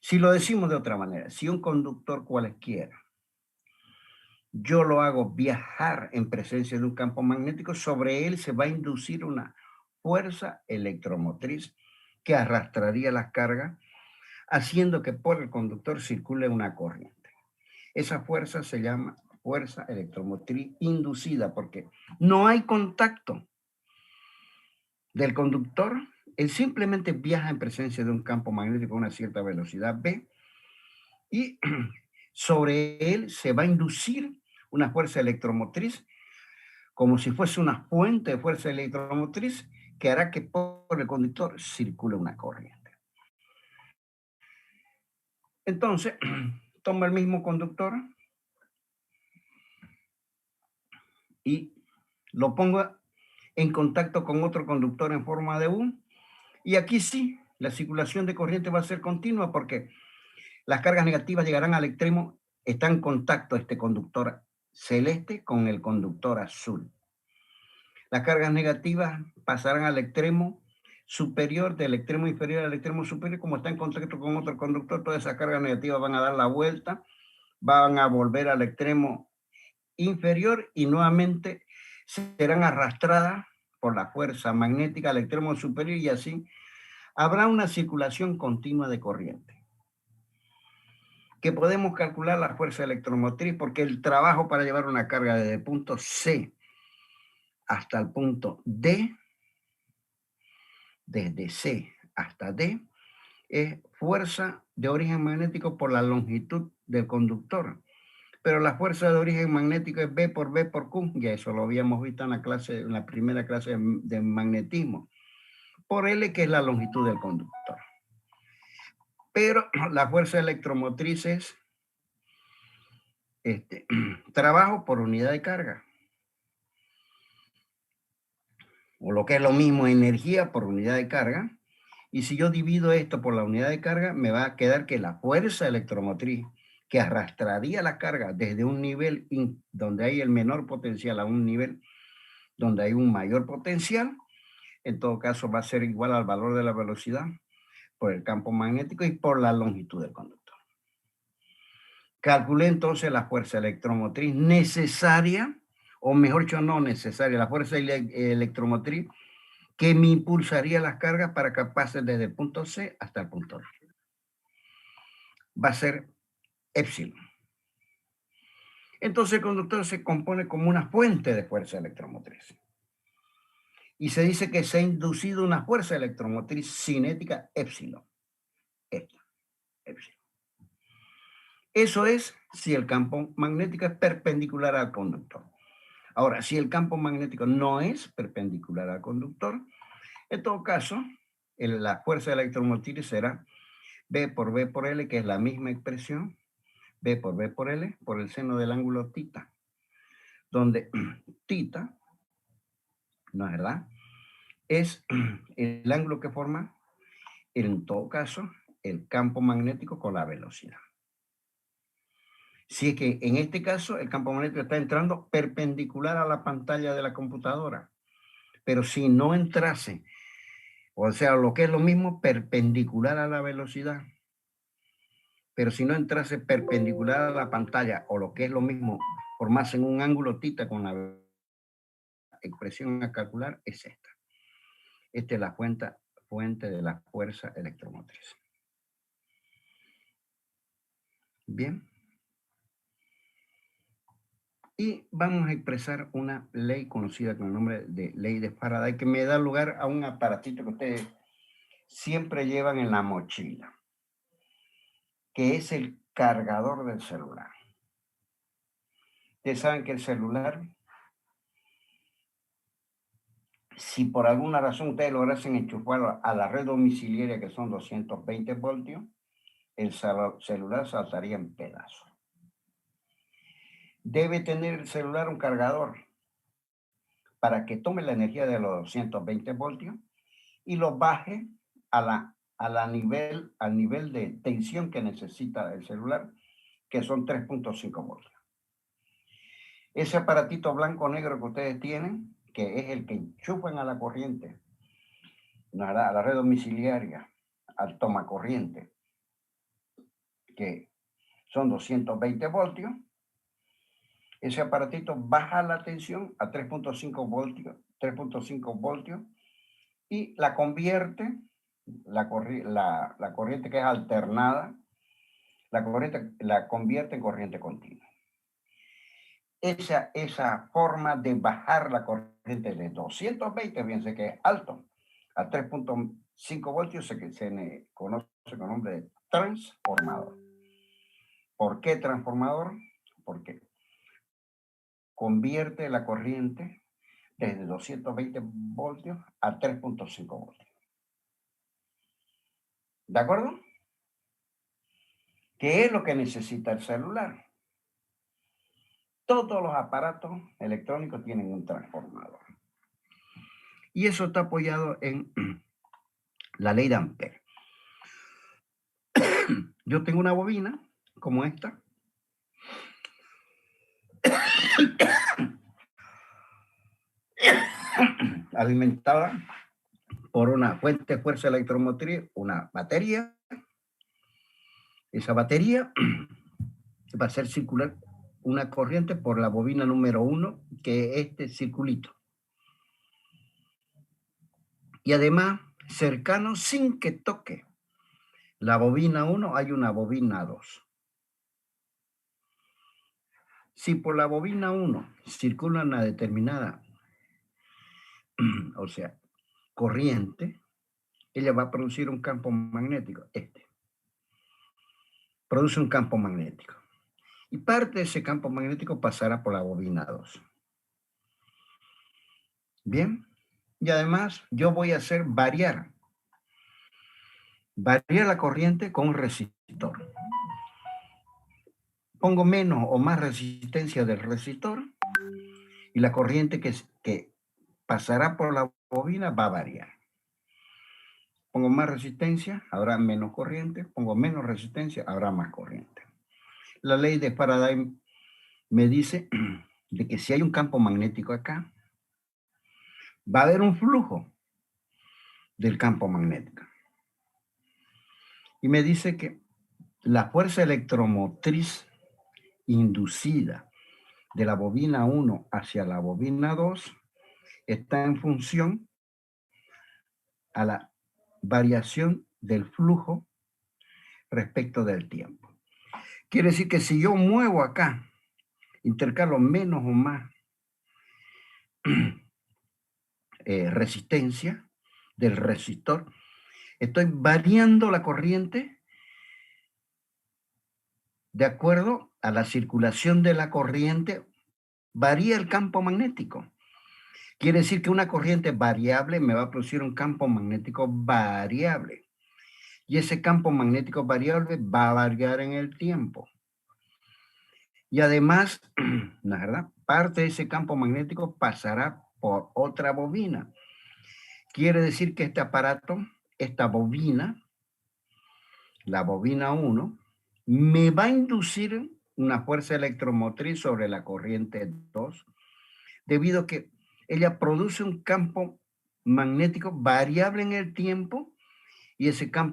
Si lo decimos de otra manera, si un conductor cualquiera yo lo hago viajar en presencia de un campo magnético, sobre él se va a inducir una fuerza electromotriz que arrastraría las cargas, haciendo que por el conductor circule una corriente. Esa fuerza se llama fuerza electromotriz inducida porque no hay contacto del conductor, él simplemente viaja en presencia de un campo magnético a una cierta velocidad v y sobre él se va a inducir una fuerza electromotriz como si fuese una fuente de fuerza electromotriz que hará que por el conductor circule una corriente. Entonces, toma el mismo conductor y lo pongo en contacto con otro conductor en forma de U. Y aquí sí, la circulación de corriente va a ser continua porque las cargas negativas llegarán al extremo, está en contacto este conductor celeste con el conductor azul. Las cargas negativas pasarán al extremo superior, del extremo inferior al extremo superior, como está en contacto con otro conductor, todas esas cargas negativas van a dar la vuelta, van a volver al extremo inferior y nuevamente serán arrastradas por la fuerza magnética al extremo superior y así habrá una circulación continua de corriente. Que podemos calcular la fuerza electromotriz porque el trabajo para llevar una carga desde el punto C hasta el punto D, desde C hasta D, es fuerza de origen magnético por la longitud del conductor. Pero la fuerza de origen magnético es B por Q, y eso lo habíamos visto en la primera clase de magnetismo, por L, que es la longitud del conductor. Pero la fuerza electromotriz es trabajo por unidad de carga, o lo que es lo mismo, energía por unidad de carga. Y si yo divido esto por la unidad de carga, me va a quedar que la fuerza electromotriz que arrastraría la carga desde un nivel donde hay el menor potencial a un nivel donde hay un mayor potencial, en todo caso va a ser igual al valor de la velocidad por el campo magnético y por la longitud del conductor. Calculé entonces la fuerza electromotriz necesaria, o mejor dicho, no necesaria, la fuerza electromotriz que me impulsaría las cargas para que pasen desde el punto C hasta el punto D. Va a ser epsilon. Entonces el conductor se compone como una fuente de fuerza electromotriz. Y se dice que se ha inducido una fuerza electromotriz cinética epsilon. Esta, epsilon. Eso es si el campo magnético es perpendicular al conductor. Ahora, si el campo magnético no es perpendicular al conductor, en todo caso, la fuerza electromotriz será B por L, que es la misma expresión, B por L, por el seno del ángulo θ, donde θ, ¿no es verdad?, es el ángulo que forma, en todo caso, el campo magnético con la velocidad. Si es que en este caso el campo magnético está entrando perpendicular a la pantalla de la computadora, pero si no entrase, o sea, lo que es lo mismo, perpendicular a la velocidad, pero si no entrase perpendicular a la pantalla, o lo que es lo mismo, formase en un ángulo θ con la expresión a calcular, es esta. Esta es la fuente de la fuerza electromotriz. Bien. Y vamos a expresar una ley conocida con el nombre de ley de Faraday, que me da lugar a un aparatito que ustedes siempre llevan en la mochila, que es el cargador del celular. Ustedes saben que el celular, si por alguna razón ustedes lograsen enchufarlo a la red domiciliaria, que son 220 voltios, el celular saltaría en pedazos. Debe tener el celular un cargador para que tome la energía de los 220 voltios y lo baje al nivel de tensión que necesita el celular, que son 3.5 voltios. Ese aparatito blanco-negro que ustedes tienen, que es el que enchufan a la corriente, a la red domiciliaria, al tomacorriente, que son 220 voltios, ese aparatito baja la tensión a 3.5 voltios y la convierte, la corriente que es alternada, la convierte en corriente continua. Esa forma de bajar la corriente de 220, fíjense que es alto, a 3.5 voltios se conoce con el nombre de transformador. ¿Por qué transformador? Porque convierte la corriente desde 220 voltios a 3.5 voltios. ¿De acuerdo? ¿Qué es lo que necesita el celular? Todos los aparatos electrónicos tienen un transformador. Y eso está apoyado en la ley de Ampère. Yo tengo una bobina como esta. Alimentada por una fuente de fuerza electromotriz, una batería. Esa batería va a hacer circular una corriente por la bobina número 1, que es este circulito. Y además, cercano, sin que toque la bobina 1, hay una bobina 2. Si por la bobina 1 circula una determinada, o sea, corriente, ella va a producir un campo magnético, produce un campo magnético. Y parte de ese campo magnético pasará por la bobina 2. Bien. Y además yo voy a hacer variar la corriente con un resistor. Pongo menos o más resistencia del resistor y la corriente que pasará por la bobina va a variar. Pongo más resistencia, habrá menos corriente. Pongo menos resistencia, habrá más corriente. La ley de Faraday me dice de que si hay un campo magnético acá, va a haber un flujo del campo magnético. Y me dice que la fuerza electromotriz inducida de la bobina 1 hacia la bobina 2 está en función a la variación del flujo respecto del tiempo. Quiere decir que si yo muevo acá, intercalo menos o más resistencia del resistor, estoy variando la corriente de acuerdo a la circulación de la corriente, varía el campo magnético. Quiere decir que una corriente variable me va a producir un campo magnético variable. Y ese campo magnético variable va a variar en el tiempo. Y además, la verdad, parte de ese campo magnético pasará por otra bobina. Quiere decir que este aparato, esta bobina, la bobina 1, me va a inducir una fuerza electromotriz sobre la corriente 2, debido a que ella produce un campo magnético variable en el tiempo y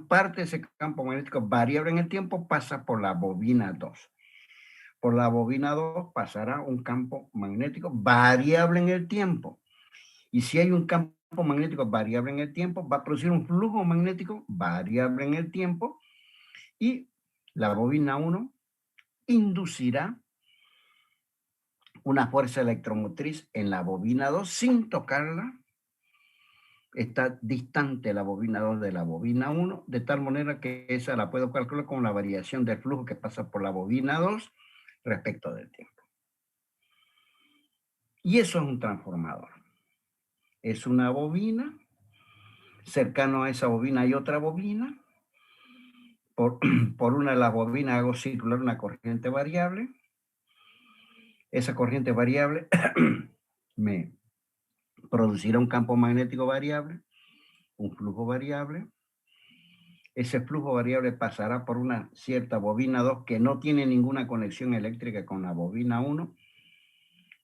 parte de ese campo magnético variable en el tiempo pasa por la bobina 2. Por la bobina 2 pasará un campo magnético variable en el tiempo. Y si hay un campo magnético variable en el tiempo, va a producir un flujo magnético variable en el tiempo y la bobina 1 inducirá una fuerza electromotriz en la bobina 2 sin tocarla. Está distante la bobina 2 de la bobina 1, de tal manera que esa la puedo calcular con la variación del flujo que pasa por la bobina 2 respecto del tiempo. Y eso es un transformador. Es una bobina, cercano a esa bobina hay otra bobina. Por una de las bobinas hago circular una corriente variable. Esa corriente variable me producirá un campo magnético variable, un flujo variable. Ese flujo variable pasará por una cierta bobina 2 que no tiene ninguna conexión eléctrica con la bobina 1.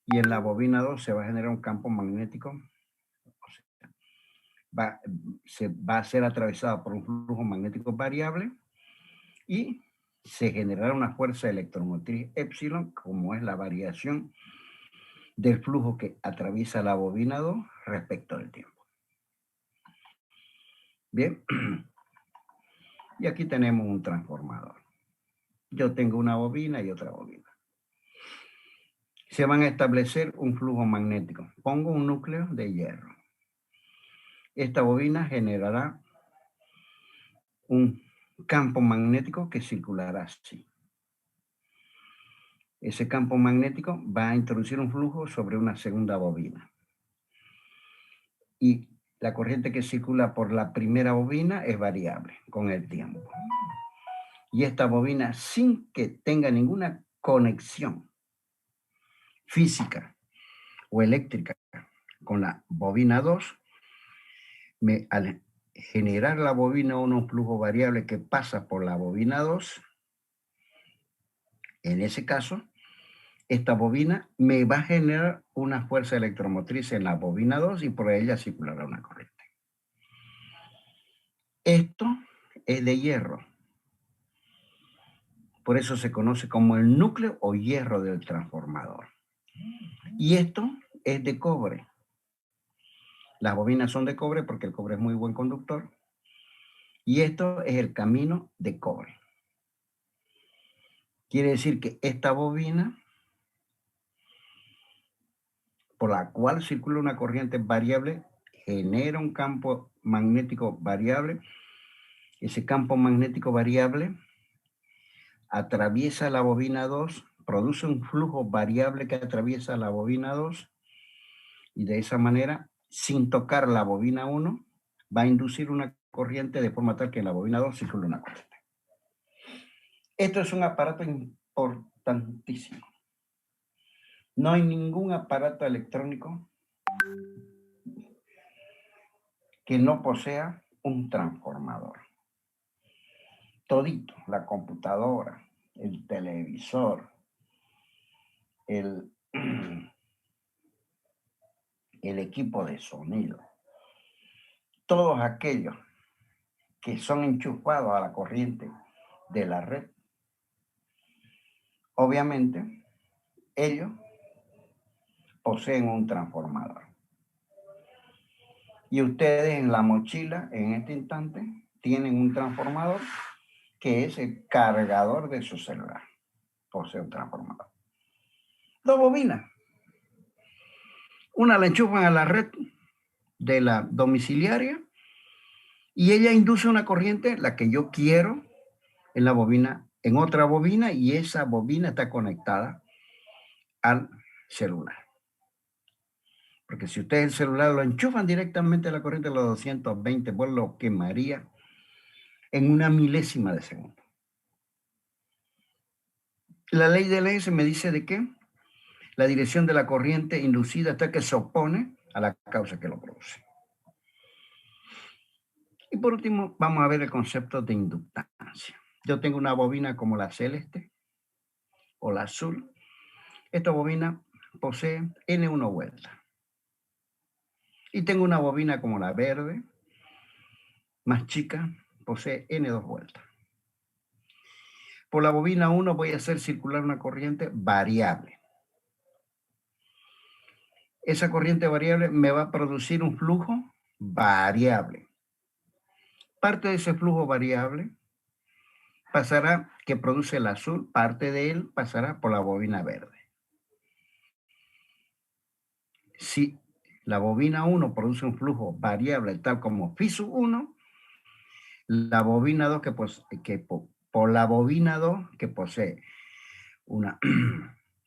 Y en la bobina 2 se va a generar un campo magnético. O sea, va a ser atravesada por un flujo magnético variable y se generará una fuerza electromotriz epsilon, como es la variación del flujo que atraviesa la bobina 2 respecto del tiempo. Bien. Y aquí tenemos un transformador. Yo tengo una bobina y otra bobina. Se van a establecer un flujo magnético. Pongo un núcleo de hierro. Esta bobina generará un campo magnético que circulará así. Ese campo magnético va a introducir un flujo sobre una segunda bobina. Y la corriente que circula por la primera bobina es variable con el tiempo. Y esta bobina, sin que tenga ninguna conexión física o eléctrica con la bobina 2, al generar la bobina 1 un flujo variable que pasa por la bobina 2, en ese caso, esta bobina me va a generar una fuerza electromotriz en la bobina 2 y por ella circulará una corriente. Esto es de hierro. Por eso se conoce como el núcleo o hierro del transformador. Y esto es de cobre. Las bobinas son de cobre porque el cobre es muy buen conductor. Y esto es el camino de cobre. Quiere decir que esta bobina, por la cual circula una corriente variable, genera un campo magnético variable. Ese campo magnético variable atraviesa la bobina 2 produce un flujo variable que atraviesa la bobina 2 y de esa manera, sin tocar la bobina 1, va a inducir una corriente de forma tal que en la bobina 2 circule una corriente. Esto es un aparato importantísimo. No hay ningún aparato electrónico que no posea un transformador. Todito, la computadora, el televisor, el equipo de sonido, todos aquellos que son enchufados a la corriente de la red, obviamente ellos poseen un transformador. Y ustedes en la mochila, en este instante, tienen un transformador que es el cargador de su celular. Posee un transformador. Dos bobinas. Una la enchufan a la red de la domiciliaria y ella induce una corriente, la que yo quiero, en la bobina, en otra bobina, y esa bobina está conectada al celular. Porque si ustedes el celular lo enchufan directamente a la corriente de los 220, pues lo quemaría en una milésima de segundo. La ley de Lenz me dice de que la dirección de la corriente inducida está que se opone a la causa que lo produce. Y por último, vamos a ver el concepto de inductancia. Yo tengo una bobina como la celeste o la azul. Esta bobina posee N1 vueltas. Y tengo una bobina como la verde, más chica, posee N2 vueltas. Por la bobina 1 voy a hacer circular una corriente variable. Esa corriente variable me va a producir un flujo variable. Parte de ese flujo variable pasará, que produce el azul, parte de él pasará por la bobina verde. Si la bobina 1 produce un flujo variable tal como phi sub 1, la bobina 2 por la bobina 2 que posee una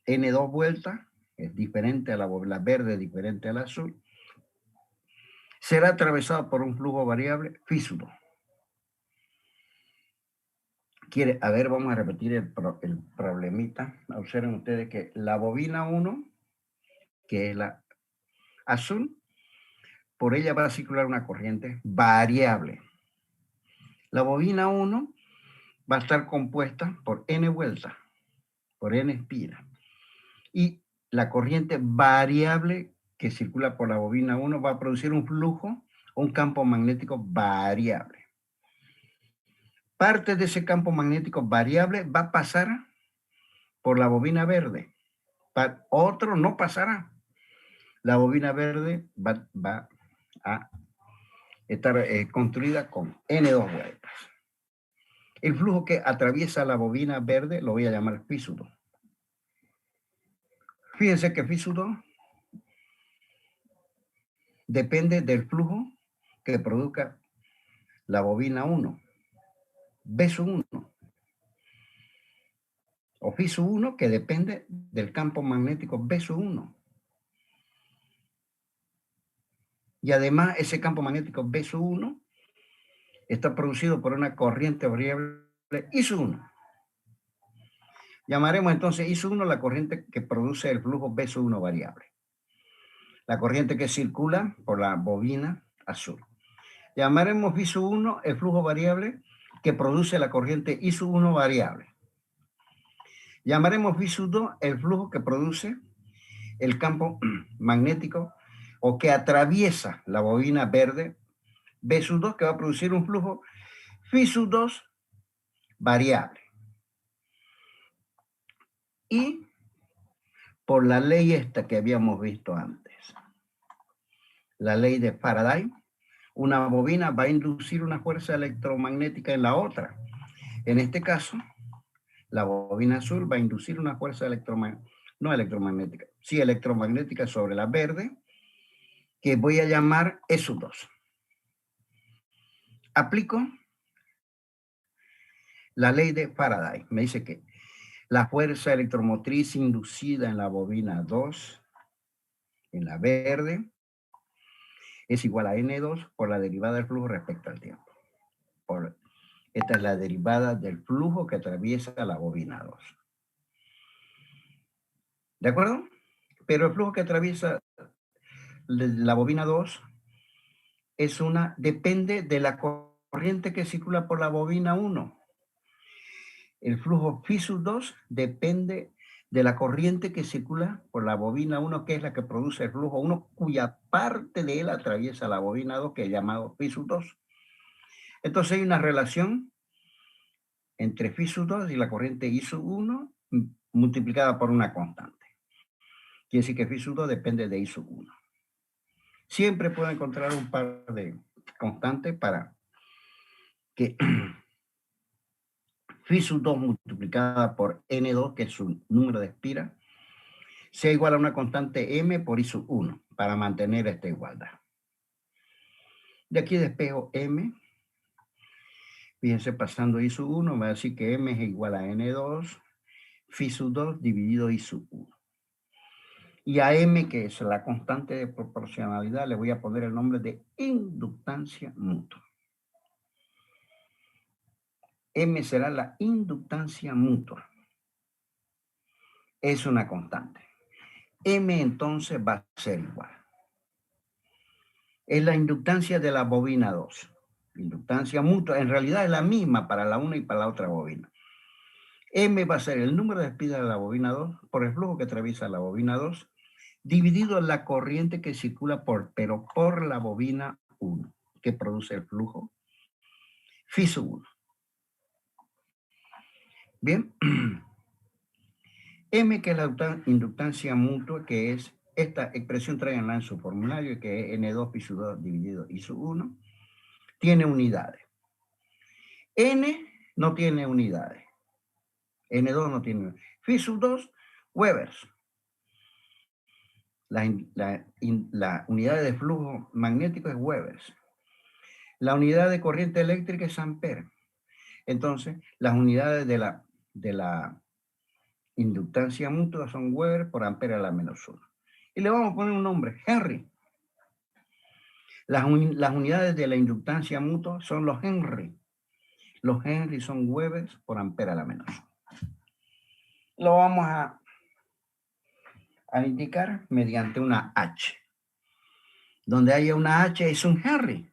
N2 vueltas, es diferente a la bobina verde, diferente al azul, será atravesado por un flujo variable phi sub 2. A ver, vamos a repetir el problemita. Observen ustedes que la bobina 1, que es la azul, por ella va a circular una corriente variable. La bobina 1 va a estar compuesta por N vueltas, por N espiras. Y la corriente variable que circula por la bobina 1 va a producir un flujo, un campo magnético variable. Parte de ese campo magnético variable va a pasar por la bobina verde. Otro no pasará. La bobina verde va a estar construida con N2 vueltas. El flujo que atraviesa la bobina verde lo voy a llamar phi sub 2. Fíjense que phi sub 2 depende del flujo que produzca la bobina 1, B sub 1. O phi sub 1 que depende del campo magnético B sub 1. Y además ese campo magnético B sub 1 está producido por una corriente variable I sub 1. Llamaremos entonces I sub 1 la corriente que produce el flujo B sub 1 variable. La corriente que circula por la bobina azul. Llamaremos phi sub 1 el flujo variable que produce la corriente I sub 1 variable. Llamaremos phi sub 2 el flujo que produce el campo magnético o que atraviesa la bobina verde B sub 2, que va a producir un flujo phi sub 2 variable. Y por la ley esta que habíamos visto antes, la ley de Faraday, una bobina va a inducir una fuerza electromagnética en la otra. En este caso, la bobina azul va a inducir una fuerza electromagnética sobre la verde, que voy a llamar E sub 2. Aplico la ley de Faraday. Me dice que La fuerza electromotriz inducida en la bobina 2, en la verde, es igual a N2 por la derivada del flujo respecto al tiempo. Esta es la derivada del flujo que atraviesa la bobina 2. ¿De acuerdo? Pero el flujo que atraviesa la bobina 2 depende de la corriente que circula por la bobina 1. El flujo phi sub 2 depende de la corriente que circula por la bobina 1, que es la que produce el flujo 1, cuya parte de él atraviesa la bobina 2, que es llamado phi sub 2. Entonces hay una relación entre phi sub 2 y la corriente I sub 1 multiplicada por una constante. Quiere decir que phi sub 2 depende de I sub 1. Siempre puedo encontrar un par de constantes para que phi sub 2 multiplicada por N2, que es su número de espiras, sea igual a una constante M por I sub 1, para mantener esta igualdad. De aquí despejo M. Fíjense, pasando I sub 1, me va a decir que M es igual a N2, phi sub 2 dividido I sub 1. Y a M, que es la constante de proporcionalidad, le voy a poner el nombre de inductancia mutua. M será la inductancia mutua. Es una constante. M entonces va a ser igual. Es la inductancia de la bobina 2. Inductancia mutua, en realidad es la misma para la una y para la otra bobina. M va a ser el número de espiras de la bobina 2 por el flujo que atraviesa la bobina 2, dividido en la corriente que circula por la bobina 1, que produce el flujo phi sub 1. Bien. M, que es la inductancia mutua, que es esta expresión, tráiganla en su formulario, que es N2 phi sub 2 dividido I sub 1, tiene unidades. N no tiene unidades. N2 no tiene unidades. Phi sub 2, Webers. La unidad de flujo magnético es Webers. La unidad de corriente eléctrica es Ampere. Entonces, las unidades de la inductancia mutua son Weber por ampere a la menos 1. Y le vamos a poner un nombre, Henry. Las unidades de la inductancia mutua son los Henry. Los Henry son Weber por ampere a la menos 1. Lo vamos a indicar mediante una H. Donde haya una H es un Henry.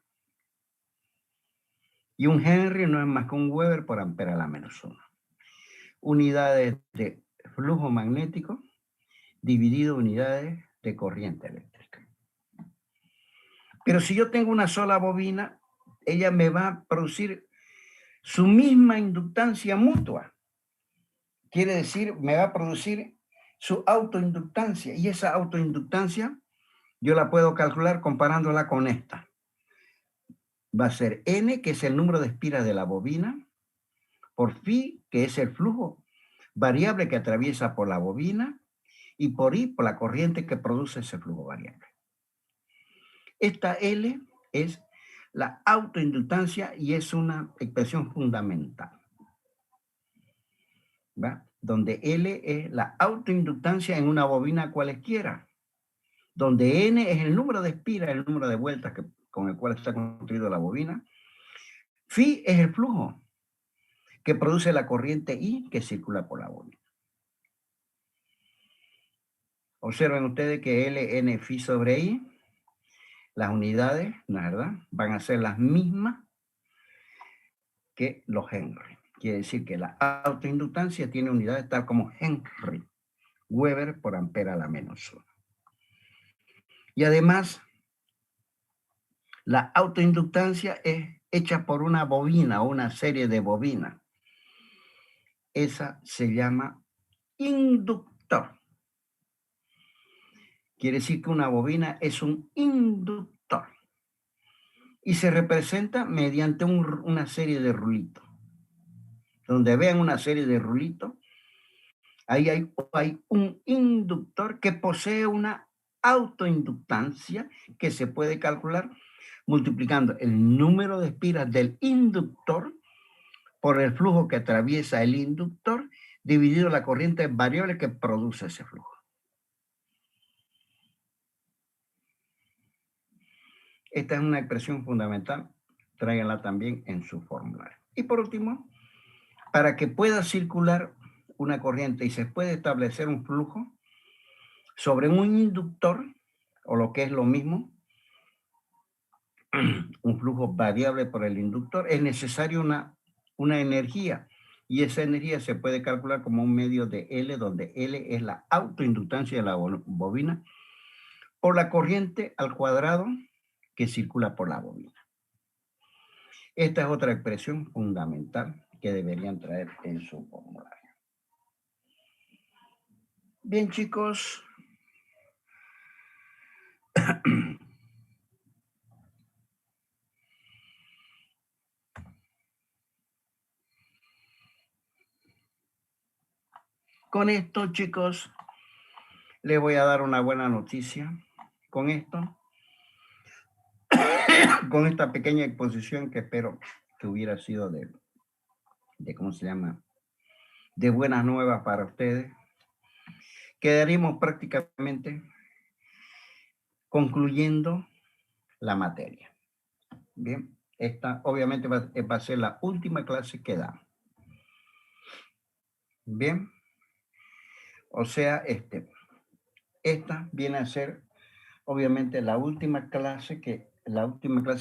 Y un Henry no es más que un Weber por ampere a la menos 1. Unidades de flujo magnético dividido unidades de corriente eléctrica. Pero si yo tengo una sola bobina, ella me va a producir su misma inductancia mutua. Quiere decir, me va a producir su autoinductancia. Y esa autoinductancia yo la puedo calcular comparándola con esta. Va a ser N, que es el número de espiras de la bobina, por phi, que es el flujo variable que atraviesa por la bobina, y por I, por la corriente que produce ese flujo variable. Esta L es la autoinductancia y es una expresión fundamental, ¿va? Donde L es la autoinductancia en una bobina cualesquiera, donde N es el número de espiras, el número de vueltas con el cual está construida la bobina. Phi es el flujo que produce la corriente I que circula por la bobina. Observen ustedes que Ln phi sobre I, las unidades, ¿no es verdad?, van a ser las mismas que los Henry. Quiere decir que la autoinductancia tiene unidades tal como Henry, Weber por ampere a la menos 1. Y además, la autoinductancia es hecha por una bobina o una serie de bobinas. Esa se llama inductor. Quiere decir que una bobina es un inductor. Y se representa mediante una serie de rulitos. Donde vean una serie de rulitos, ahí hay un inductor que posee una autoinductancia que se puede calcular multiplicando el número de espiras del inductor por el flujo que atraviesa el inductor dividido la corriente variable que produce ese flujo. Esta es una expresión fundamental, tráiganla también en su formulario. Y por último, para que pueda circular una corriente y se puede establecer un flujo sobre un inductor, o lo que es lo mismo, un flujo variable por el inductor, es necesaria una energía, y esa energía se puede calcular como un medio de L, donde L es la autoinductancia de la bobina, por la corriente al cuadrado que circula por la bobina. Esta es otra expresión fundamental que deberían traer en su formulario. Bien, chicos. Con esto, chicos, les voy a dar una buena noticia. Con esto, con esta pequeña exposición que espero que hubiera sido de ¿cómo se llama? De buenas nuevas para ustedes. Quedaríamos prácticamente concluyendo la materia. Bien, esta obviamente va a ser la última clase que damos. Bien, o sea, esta viene a ser obviamente la última clase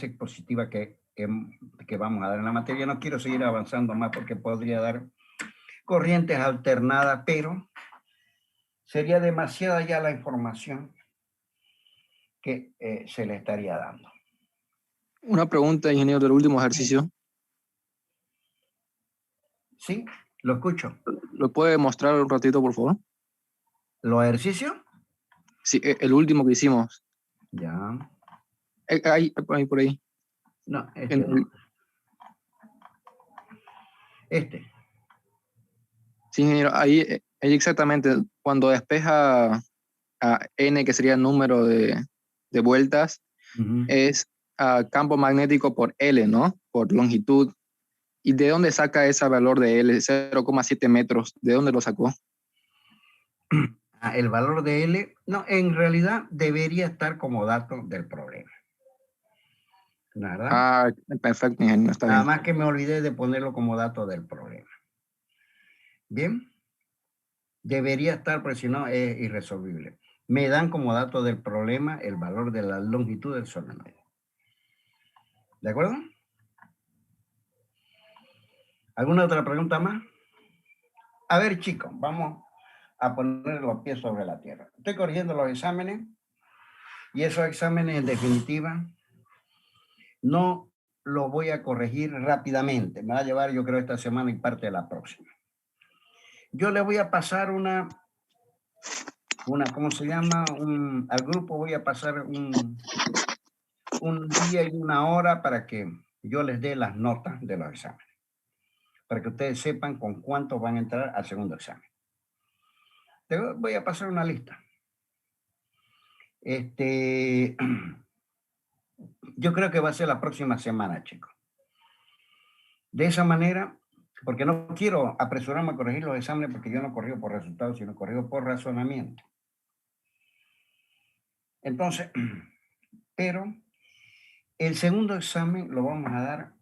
expositiva que vamos a dar en la materia. No quiero seguir avanzando más porque podría dar corrientes alternadas, pero sería demasiada ya la información que se le estaría dando. Una pregunta, ingeniero, del último ejercicio. Sí, lo escucho. ¿Lo puede mostrar un ratito, por favor? ¿Los ejercicios? Sí, el último que hicimos. Ya. Ahí, por ahí. No, no. Sí, ingeniero, ahí exactamente, cuando despeja a N, que sería el número de vueltas, es campo magnético por L, ¿no? Por longitud. ¿Y de dónde saca ese valor de L? 0,7 metros. ¿De dónde lo sacó? El valor de L, no, en realidad debería estar como dato del problema. ¿Verdad? Perfecto, ingeniero, está Nada bien. más que me olvidé de ponerlo como dato del problema. Bien. Debería estar, porque si no es irresolvible. Me dan como dato del problema el valor de la longitud del solenoide. ¿De acuerdo? ¿Alguna otra pregunta más? A ver, chicos, vamos a poner los pies sobre la tierra. Estoy corrigiendo los exámenes y esos exámenes, en definitiva, no los voy a corregir rápidamente. Me va a llevar, yo creo, esta semana y parte de la próxima. Yo le voy a pasar ¿cómo se llama? Al grupo voy a pasar un día y una hora para que yo les dé las notas de los exámenes, para que ustedes sepan con cuánto van a entrar al segundo examen. Te voy a pasar una lista. Yo creo que va a ser la próxima semana, chicos. De esa manera, porque no quiero apresurarme a corregir los exámenes, porque yo no corrijo por resultados, sino corrijo por razonamiento. Entonces, pero el segundo examen lo vamos a dar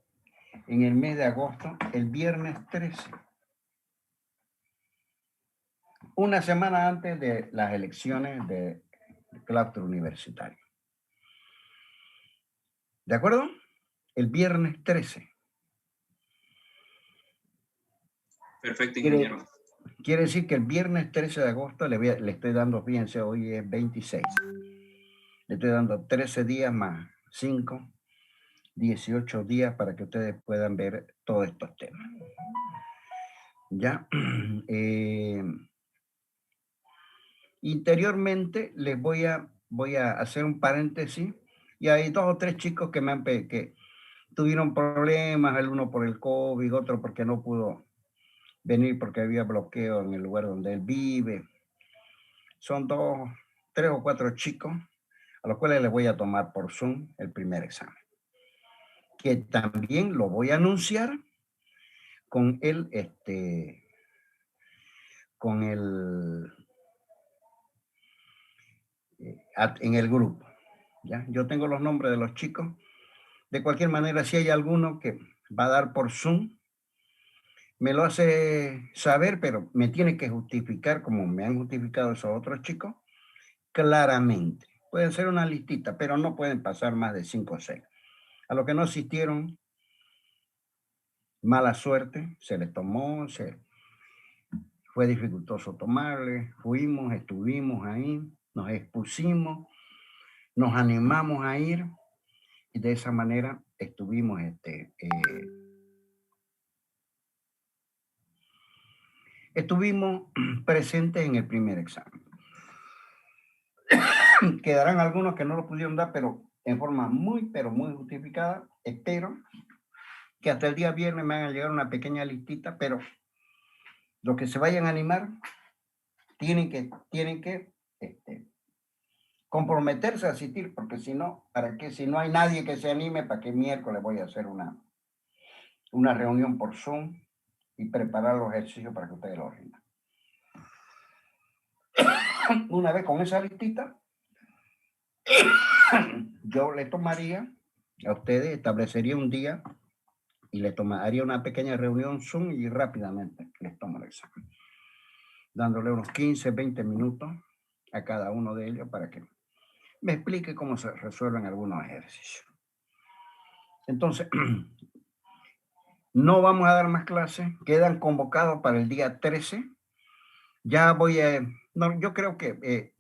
en el mes de agosto, el viernes 13. Una semana antes de las elecciones de claustro universitario. ¿De acuerdo? El viernes 13. Perfecto, ingeniero. Quiere decir que el viernes 13 de agosto le estoy dando, fíjense, hoy es 26. Le estoy dando 13 días más 5, 18 días para que ustedes puedan ver todos estos temas. Ya. Interiormente les voy a hacer un paréntesis, y hay 2 o 3 chicos que tuvieron problemas, el uno por el COVID, otro porque no pudo venir porque había bloqueo en el lugar donde él vive. Son 2, 3 o 4 chicos a los cuales les voy a tomar por Zoom el primer examen, que también lo voy a anunciar con el con en el grupo. ¿Ya? Yo tengo los nombres de los chicos. De cualquier manera, si hay alguno que va a dar por Zoom, me lo hace saber, pero me tiene que justificar, como me han justificado esos otros chicos, claramente. Pueden ser una listita, pero no pueden pasar más de 5 o 6. A los que no asistieron, mala suerte, se les tomó, fue dificultoso tomarle, fuimos, estuvimos ahí, nos expusimos, nos animamos a ir y de esa manera estuvimos presentes en el primer examen. Quedarán algunos que no lo pudieron dar, pero en forma pero muy justificada. Espero que hasta el día viernes me hagan llegar una pequeña listita, pero los que se vayan a animar tienen que comprometerse a asistir, porque si no, ¿para qué? Si no hay nadie que se anime, ¿para qué miércoles voy a hacer una reunión por Zoom y preparar los ejercicios para que ustedes lo rindan? Una vez con esa listita, yo le tomaría a ustedes, establecería un día y le haría una pequeña reunión Zoom y rápidamente les tomo el examen, dándole unos 15, 20 minutos a cada uno de ellos para que me explique cómo se resuelven algunos ejercicios. Entonces, no vamos a dar más clases, quedan convocados para el día 13. Ya yo creo que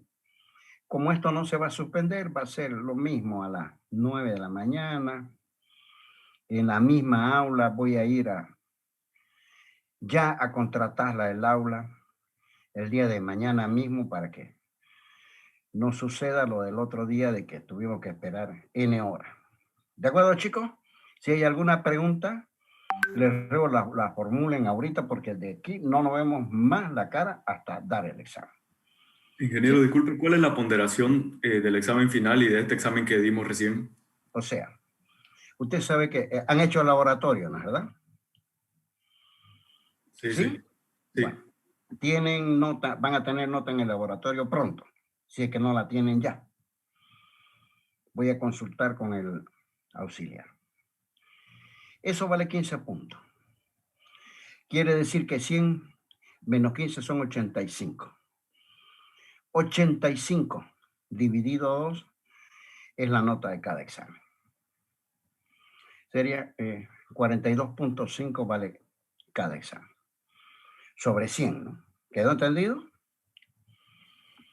como esto no se va a suspender, va a ser lo mismo a las 9 de la mañana. En la misma aula voy a ir ya a contratarla el aula el día de mañana mismo para que no suceda lo del otro día de que tuvimos que esperar N horas. ¿De acuerdo, chicos? Si hay alguna pregunta, les ruego la formulen ahorita porque de aquí no nos vemos más la cara hasta dar el examen. Ingeniero, ¿sí? Disculpe, ¿cuál es la ponderación del examen final y de este examen que dimos recién? O sea, usted sabe que han hecho el laboratorio, ¿no es verdad? Sí, sí. Sí. Bueno, tienen nota, van a tener nota en el laboratorio pronto, si es que no la tienen ya. Voy a consultar con el auxiliar. Eso vale 15 puntos. Quiere decir que 100 menos 15 son 85. 85 dividido 2 es la nota de cada examen. Sería 42.5 vale cada examen. Sobre 100, ¿no? ¿Quedó entendido?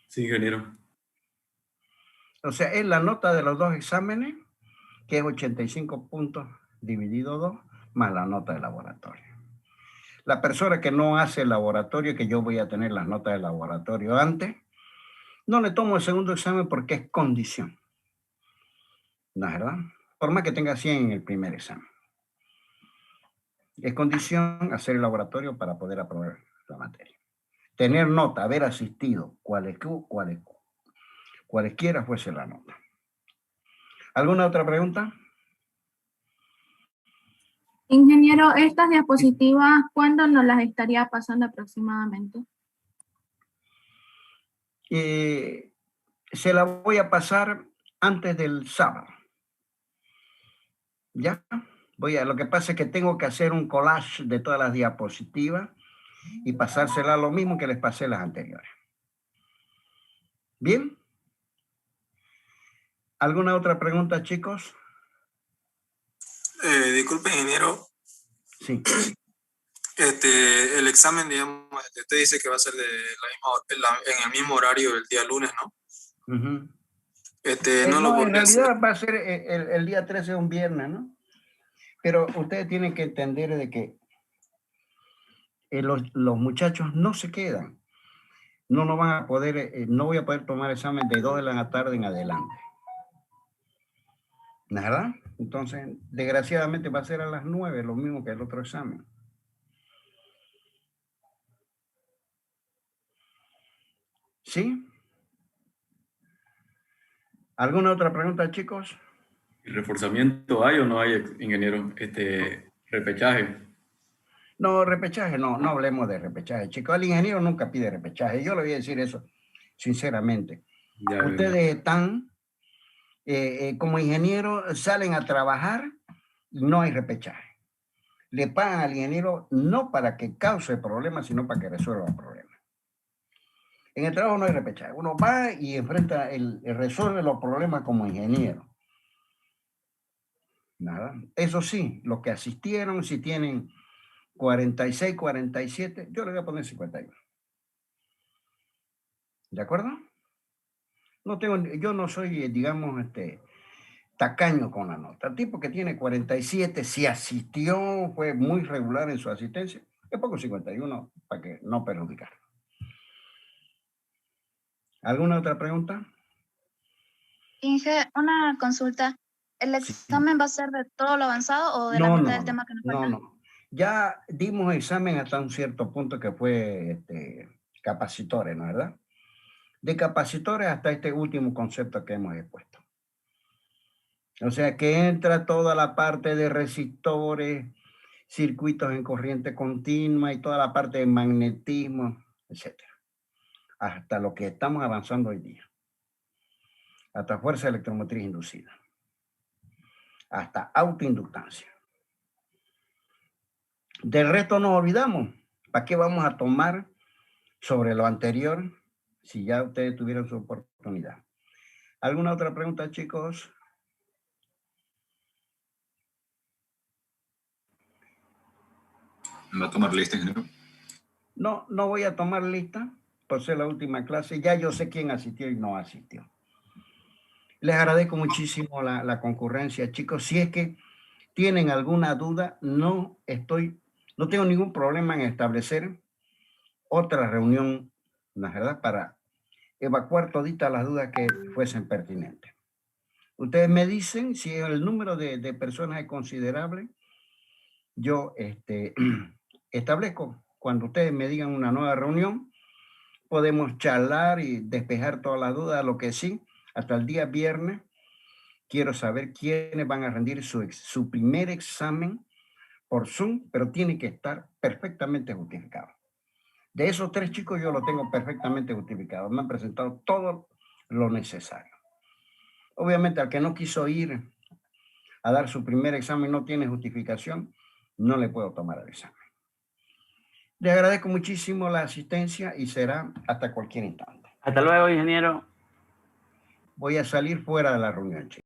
Sí, ingeniero. O sea, es la nota de los dos exámenes, que es 85 puntos dividido 2, más la nota de laboratorio. La persona que no hace el laboratorio, que yo voy a tener las notas de laboratorio antes, no le tomo el segundo examen porque es condición. ¿No es verdad? Por más que tenga 100 en el primer examen. Es condición hacer el laboratorio para poder aprobar la materia. Tener nota, haber asistido, cualesquiera fuese la nota. ¿Alguna otra pregunta? Ingeniero, estas diapositivas, ¿cuándo nos las estaría pasando aproximadamente? Se la voy a pasar antes del sábado. ¿Ya? Lo que pasa es que tengo que hacer un collage de todas las diapositivas y pasársela lo mismo que les pasé las anteriores. ¿Bien? ¿Alguna otra pregunta, chicos? Disculpe, ingeniero. Sí. El examen, digamos, usted dice que va a ser en el mismo horario del día lunes, ¿no? Uh-huh. No lo en realidad hacer. va a ser el día 13, un viernes, ¿no? Pero ustedes tienen que entender de que los muchachos no se quedan. No van a poder, no voy a poder tomar examen de 2 de la tarde en adelante. ¿No es verdad? Entonces, desgraciadamente va a ser a las 9, lo mismo que el otro examen. ¿Sí? ¿Alguna otra pregunta, chicos? ¿Reforzamiento hay o no hay, ingeniero? Repechaje. No, repechaje, no hablemos de repechaje, chicos. El ingeniero nunca pide repechaje. Yo le voy a decir eso sinceramente. Ya, Ustedes están, como ingenieros, salen a trabajar y no hay repechaje. Le pagan al ingeniero no para que cause problemas, sino para que resuelva problemas. En el trabajo no hay repechaje. Uno va y enfrenta, resuelve los problemas como ingeniero. Nada. Eso sí, los que asistieron, si tienen 46, 47, yo le voy a poner 51. ¿De acuerdo? Yo no soy, digamos, tacaño con la nota. El tipo que tiene 47, si asistió, fue muy regular en su asistencia, le pongo 51 para que no perjudicar. ¿Alguna otra pregunta? Inge, una consulta. ¿El examen va a ser de todo lo avanzado o de la mitad del tema que nos falta? No. Ya dimos examen hasta un cierto punto que fue capacitores, ¿no es verdad? De capacitores hasta este último concepto que hemos expuesto. O sea que entra toda la parte de resistores, circuitos en corriente continua y toda la parte de magnetismo, etcétera. Hasta lo que estamos avanzando hoy día. Hasta fuerza electromotriz inducida. Hasta autoinductancia. Del resto nos olvidamos. ¿Para qué vamos a tomar sobre lo anterior si ya ustedes tuvieron su oportunidad? ¿Alguna otra pregunta, chicos? ¿Va a tomar lista, ingeniero? No voy a tomar lista por ser la última clase. Ya yo sé quién asistió y no asistió. Les agradezco muchísimo la concurrencia, chicos. Si es que tienen alguna duda, no tengo ningún problema en establecer otra reunión, ¿no es verdad?, para evacuar toditas las dudas que fuesen pertinentes. Ustedes me dicen si el número de personas es considerable. Yo establezco, cuando ustedes me digan una nueva reunión, podemos charlar y despejar todas las dudas. Lo que sí, hasta el día viernes, quiero saber quiénes van a rendir su primer examen por Zoom, pero tiene que estar perfectamente justificado. De esos 3 chicos yo lo tengo perfectamente justificado. Me han presentado todo lo necesario. Obviamente, al que no quiso ir a dar su primer examen, no tiene justificación, no le puedo tomar el examen. Le agradezco muchísimo la asistencia y será hasta cualquier instante. Hasta luego, ingeniero. Voy a salir fuera de la reunión, chicos.